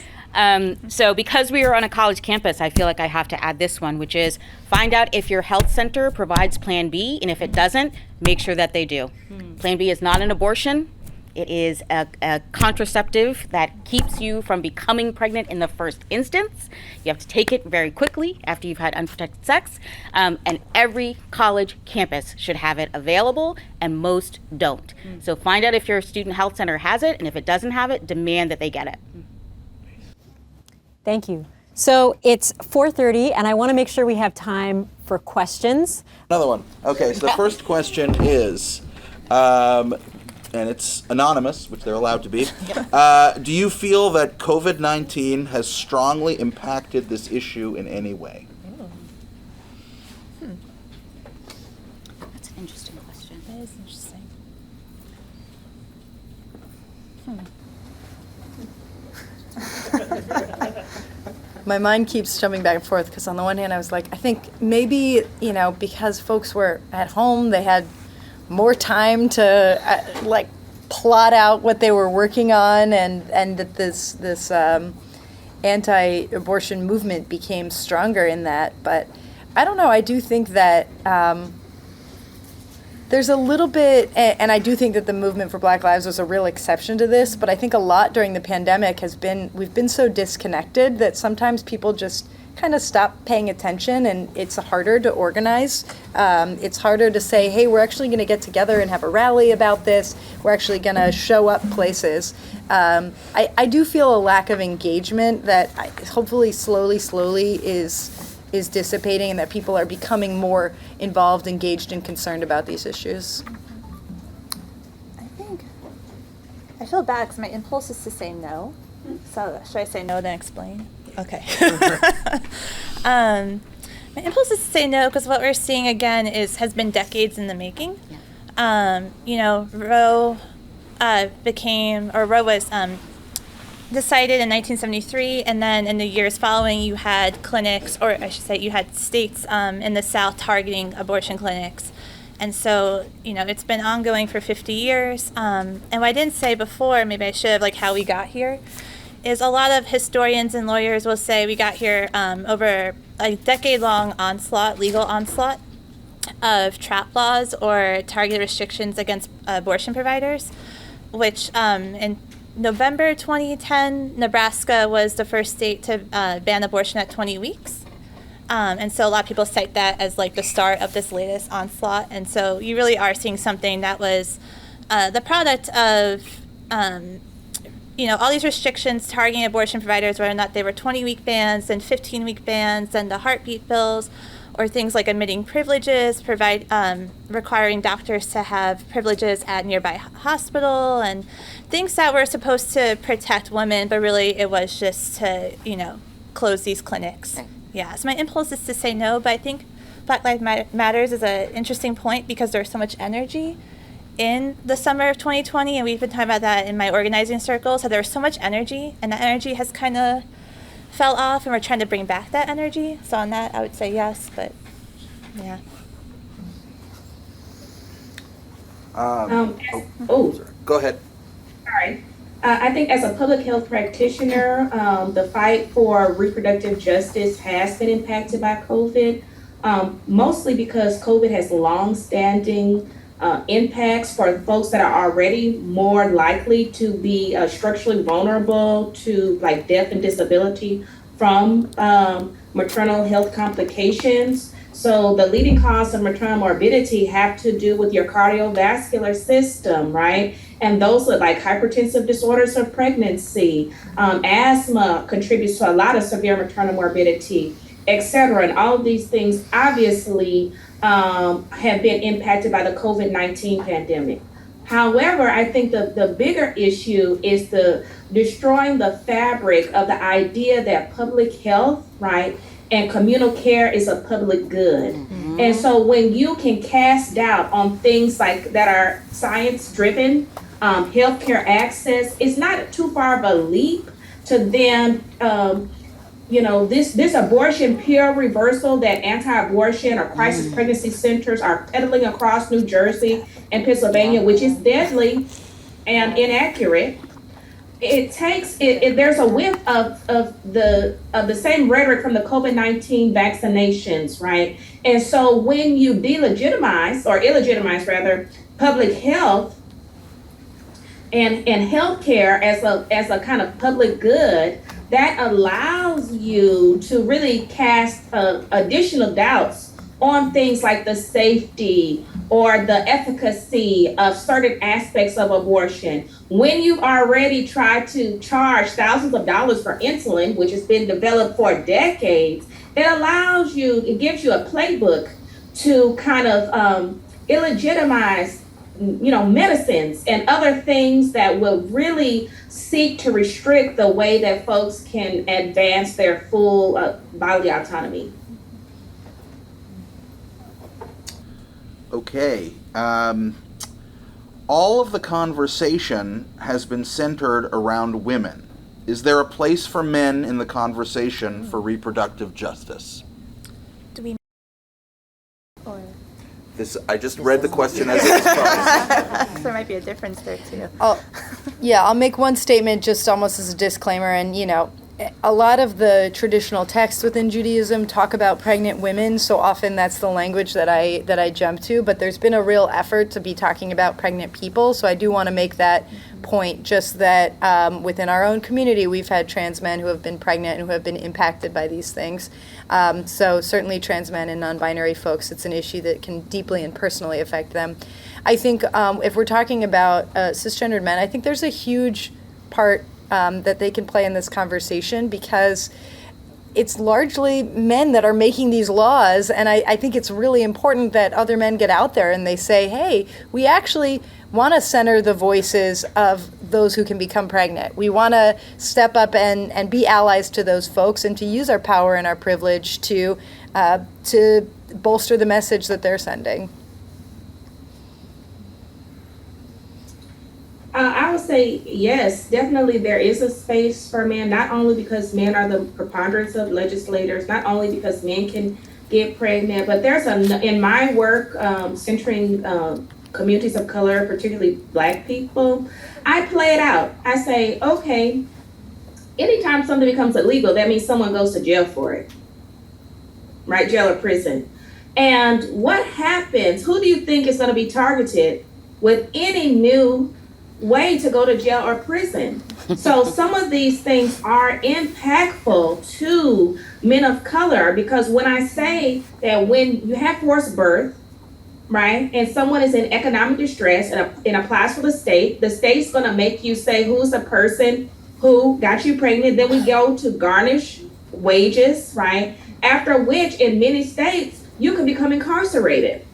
So because we are on a college campus, I feel like I have to add this one, which is find out if your health center provides Plan B, and if it doesn't, make sure that they do. Plan B is not an abortion. It is a contraceptive that keeps you from becoming pregnant in the first instance. You have to take it very quickly after you've had unprotected sex. And every college campus should have it available, and most don't. So find out if your student health center has it, and if it doesn't have it, demand that they get it. Thank you. So it's 4:30, and I want to make sure we have time for questions. Another one. Okay, so the first question is, and it's anonymous, which they're allowed to be. Do you feel that COVID-19 has strongly impacted this issue in any way? That's an interesting question. That is interesting. My mind keeps jumping back and forth because on the one hand I was like, I think maybe, because folks were at home, they had more time to plot out what they were working on, and that this anti-abortion movement became stronger in that. But I don't know, I do think that there's a little bit, and I do think that the movement for Black Lives was a real exception to this, but I think a lot during the pandemic we've been so disconnected that sometimes people just kind of stop paying attention, and it's harder to organize. It's harder to say, hey, we're actually going to get together and have a rally about this. We're actually going to show up places. I do feel a lack of engagement that hopefully slowly is dissipating, and that people are becoming more involved, engaged, and concerned about these issues. I feel bad because my impulse is to say no. So should I say no then explain? Okay. My impulse is to say no because what we're seeing again has been decades in the making. Roe was decided in 1973, and then in the years following you had clinics, or I should say you had states in the South targeting abortion clinics. And so, it's been ongoing for 50 years. And what I didn't say before, maybe I should have, how we got here, is a lot of historians and lawyers will say we got here over a decade-long legal onslaught of trap laws or targeted restrictions against abortion providers. which in November 2010, Nebraska was the first state to ban abortion at 20 weeks. And so a lot of people cite that as like the start of this latest onslaught. And so you really are seeing something that was the product of, all these restrictions targeting abortion providers, whether or not they were 20-week bans and 15-week bans and the heartbeat bills, or things like admitting privileges, requiring doctors to have privileges at nearby hospital, and things that were supposed to protect women, but really it was just to, close these clinics. Yeah, so my impulse is to say no, but I think Black Lives Matters is an interesting point because there's so much energy in the summer of 2020, and we've been talking about that in my organizing circles, so there was so much energy, and that energy has kind of fell off, and we're trying to bring back that energy. So on that, I would say yes, but yeah. Go ahead. Sorry. I think as a public health practitioner, the fight for reproductive justice has been impacted by COVID, mostly because COVID has long-standing impacts for folks that are already more likely to be structurally vulnerable to like death and disability from maternal health complications. So the leading cause of maternal morbidity have to do with your cardiovascular system, right? And those are like hypertensive disorders of pregnancy, asthma contributes to a lot of severe maternal morbidity, et cetera. And all of these things obviously have been impacted by the COVID-19 pandemic. However, I think the bigger issue is the destroying the fabric of the idea that public health, right, and communal care is a public good. Mm-hmm. And so when you can cast doubt on things like that are science-driven, healthcare access, it's not too far of a leap to then this abortion peer reversal that anti-abortion or crisis pregnancy centers are peddling across New Jersey and Pennsylvania, which is deadly and inaccurate. It takes there's a whiff of the same rhetoric from the COVID-19 vaccinations, right? And so when you delegitimize or illegitimize rather public health and healthcare as a kind of public good, that allows you to really cast additional doubts on things like the safety or the efficacy of certain aspects of abortion. When you've already tried to charge thousands of dollars for insulin, which has been developed for decades, it gives you a playbook to kind of illegitimize medicines and other things that will really seek to restrict the way that folks can advance their full bodily autonomy. Okay. All of the conversation has been centered around women. Is there a place for men in the conversation for reproductive justice? Do we? Or I just read the question as it was posed. so there might be a difference there too. I'll make one statement just almost as a disclaimer, and a lot of the traditional texts within Judaism talk about pregnant women, so often that's the language that I jump to, but there's been a real effort to be talking about pregnant people, so I do want to make that point, just that within our own community we've had trans men who have been pregnant and who have been impacted by these things. So certainly trans men and non-binary folks, it's an issue that can deeply and personally affect them. I think if we're talking about cisgendered men, I think there's a huge part that they can play in this conversation, because it's largely men that are making these laws, and I think it's really important that other men get out there and they say, hey, we actually want to center the voices of those who can become pregnant. We want to step up and be allies to those folks and to use our power and our privilege to bolster the message that they're sending. I would say yes, definitely there is a space for men, not only because men are the preponderance of legislators, not only because men can get pregnant, but there's in my work centering communities of color, particularly Black people, I play it out. I say, okay, anytime something becomes illegal, that means someone goes to jail for it, right? Jail or prison. And what happens? Who do you think is going to be targeted with any new way to go to jail or prison. So some of these things are impactful to men of color, because when I say that when you have forced birth, right, and someone is in economic distress and applies for the state's going to make you say who's the person who got you pregnant. Then we go to garnish wages, right? After which, in many states, you can become incarcerated.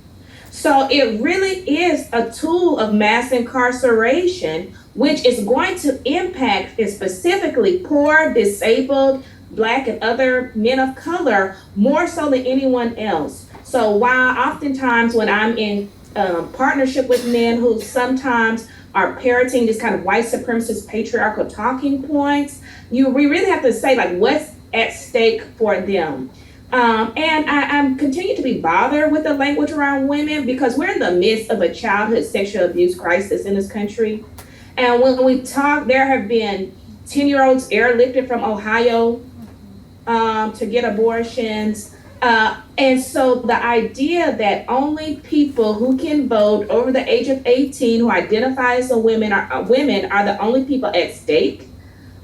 So it really is a tool of mass incarceration, which is going to impact specifically poor, disabled, Black, and other men of color more so than anyone else. So while oftentimes when I'm in partnership with men who sometimes are parroting this kind of white supremacist patriarchal talking points, we really have to say, like, what's at stake for them. And I'm continue to be bothered with the language around women, because we're in the midst of a childhood sexual abuse crisis in this country. And when we talk, there have been 10-year-olds airlifted from Ohio to get abortions. And so the idea that only people who can vote over the age of 18 who identify as women are the only people at stake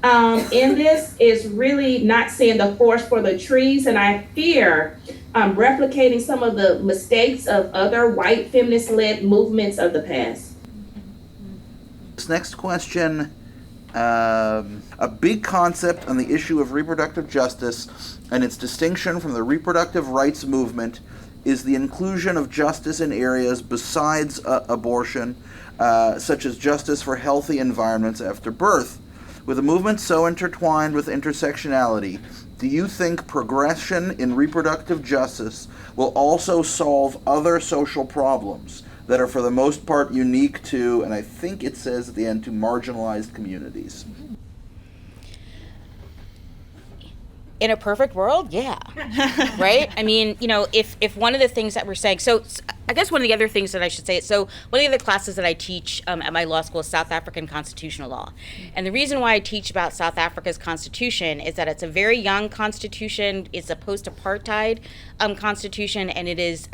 in this is really not seeing the forest for the trees. And I fear replicating some of the mistakes of other white feminist-led movements of the past. This next question, a big concept on the issue of reproductive justice and its distinction from the reproductive rights movement is the inclusion of justice in areas besides abortion, such as justice for healthy environments after birth. With a movement so intertwined with intersectionality, do you think progression in reproductive justice will also solve other social problems that are for the most part unique to, and I think it says at the end, to marginalized communities? In a perfect world, yeah. Right? I mean, you know, if one of the things that we're saying, so I guess one of the other things that I should say, so one of the other classes that I teach at my law school is South African constitutional law. And the reason why I teach about South Africa's constitution is that it's a very young constitution. It's a post-apartheid constitution, and it is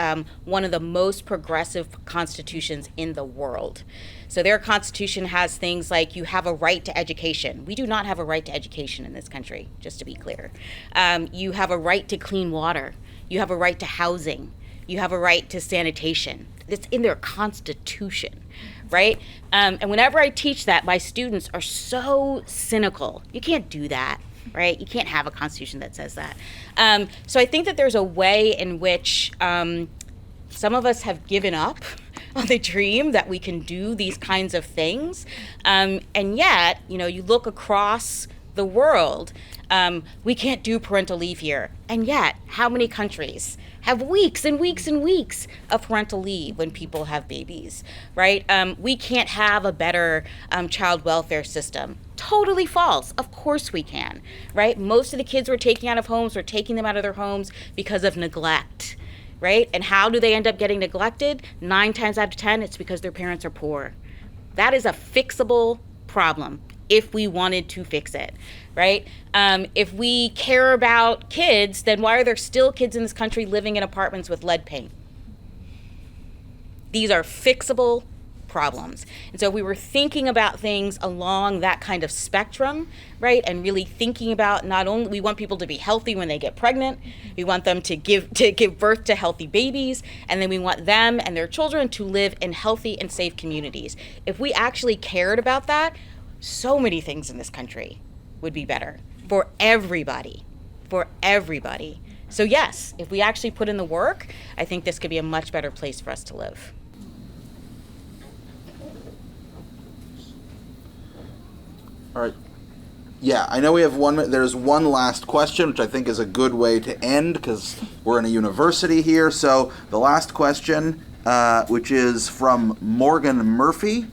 one of the most progressive constitutions in the world. So their constitution has things like you have a right to education. We do not have a right to education in this country, just to be clear. You have a right to clean water. You have a right to housing. You have a right to sanitation. It's in their constitution, right? And whenever I teach that, my students are so cynical. You can't do that, right? You can't have a constitution that says that. So I think that there's a way in which some of us have given up on the dream that we can do these kinds of things. And yet, you know, you look across the world, we can't do parental leave here. And yet, how many countries have weeks and weeks and weeks of parental leave when people have babies, right? We can't have a better child welfare system. Totally false. Of course we can, right? Most of the kids we're taking out of homes, we're taking them out of their homes because of neglect, right? And how do they end up getting neglected? 9 times out of 10, it's because their parents are poor. That is a fixable problem if we wanted to fix it, right? If we care about kids, then why are there still kids in this country living in apartments with lead paint? These are fixable problems. And so we were thinking about things along that kind of spectrum, right? And really thinking about not only, we want people to be healthy when they get pregnant, we want them to give birth to healthy babies, and then we want them and their children to live in healthy and safe communities. If we actually cared about that, so many things in this country would be better for everybody, So yes, if we actually put in the work, I think this could be a much better place for us to live. All right. Yeah, I know we have there's one last question, which I think is a good way to end because we're in a university here. So the last question, which is from Morgan Murphy,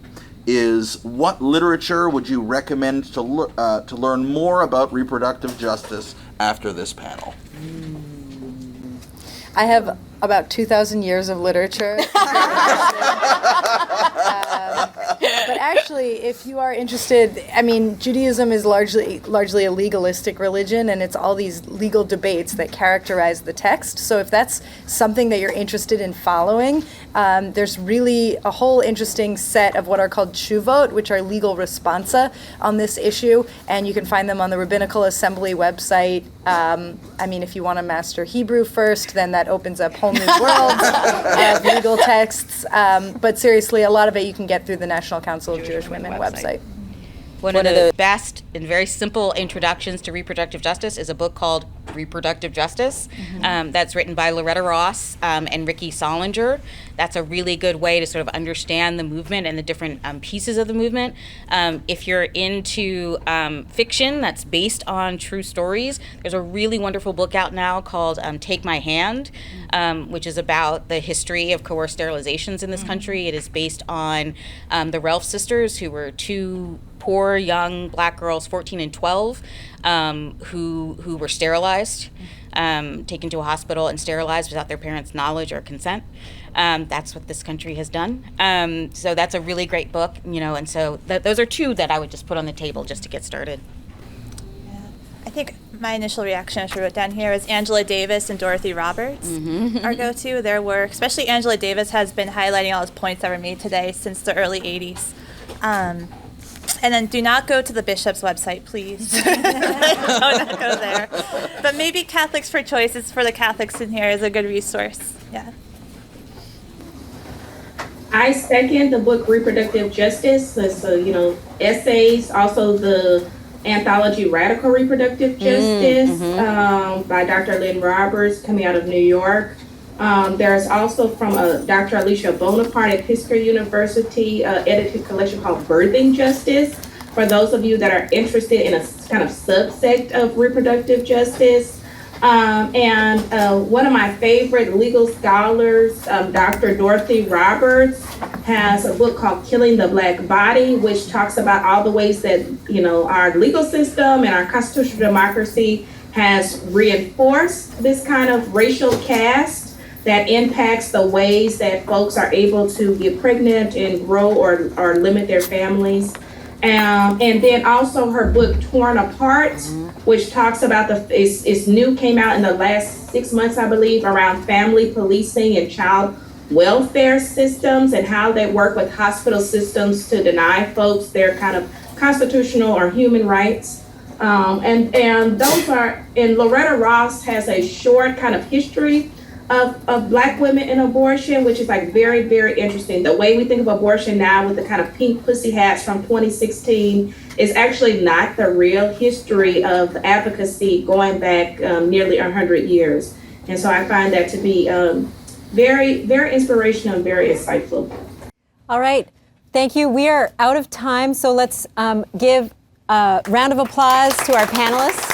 is what literature would you recommend to learn more about reproductive justice after this panel? I have about 2,000 years of literature. But actually, if you are interested, I mean, Judaism is largely a legalistic religion, and it's all these legal debates that characterize the text. So if that's something that you're interested in following, there's really a whole interesting set of what are called tshuvot, which are legal responsa on this issue, and you can find them on the Rabbinical Assembly website. I mean, if you want to master Hebrew first, then that opens up whole new worlds of legal texts. But seriously, a lot of it you can get through the National Council of Jewish Women website. One of the best and very simple introductions to reproductive justice is a book called Reproductive Justice. That's written by Loretta Ross and Ricky Solinger. That's a really good way to sort of understand the movement and the different pieces of the movement. If you're into fiction that's based on true stories, there's a really wonderful book out now called Take My Hand, which is about the history of coerced sterilizations in this country. It is based on the Relf sisters, who were two poor young black girls, 14 and 12, who were sterilized, taken to a hospital and sterilized without their parents' knowledge or consent. That's what this country has done. So that's a really great book, and so those are two that I would just put on the table just to get started. Yeah. I think my initial reaction, as I wrote down here, is Angela Davis and Dorothy Roberts are go-to. Their work, especially Angela Davis, has been highlighting all those points that were made today since the early 80s. And then do not go to the bishop's website, please. Do not go there. But maybe Catholics for Choices for the Catholics in here is a good resource. Yeah. I second the book Reproductive Justice. It's essays, also the anthology Radical Reproductive Justice by Dr. Lynn Roberts, coming out of New York. There's also from Dr. Alicia Bonaparte at Pisgah University, edited collection called Birthing Justice, for those of you that are interested in a kind of subsect of reproductive justice. And one of my favorite legal scholars, Dr. Dorothy Roberts, has a book called Killing the Black Body, which talks about all the ways that, our legal system and our constitutional democracy has reinforced this kind of racial caste that impacts the ways that folks are able to get pregnant and grow or limit their families. And then also her book Torn Apart, which talks about it's new, came out in the last 6 months, I believe, around family policing and child welfare systems and how they work with hospital systems to deny folks their kind of constitutional or human rights. And those are, and Loretta Ross has a short kind of history of Black women in abortion, which is like very, very interesting. The way we think of abortion now with the kind of pink pussy hats from 2016 is actually not the real history of advocacy going back nearly 100 years. And so I find that to be very, very inspirational and very insightful. All right. Thank you. We are out of time, so let's give a round of applause to our panelists.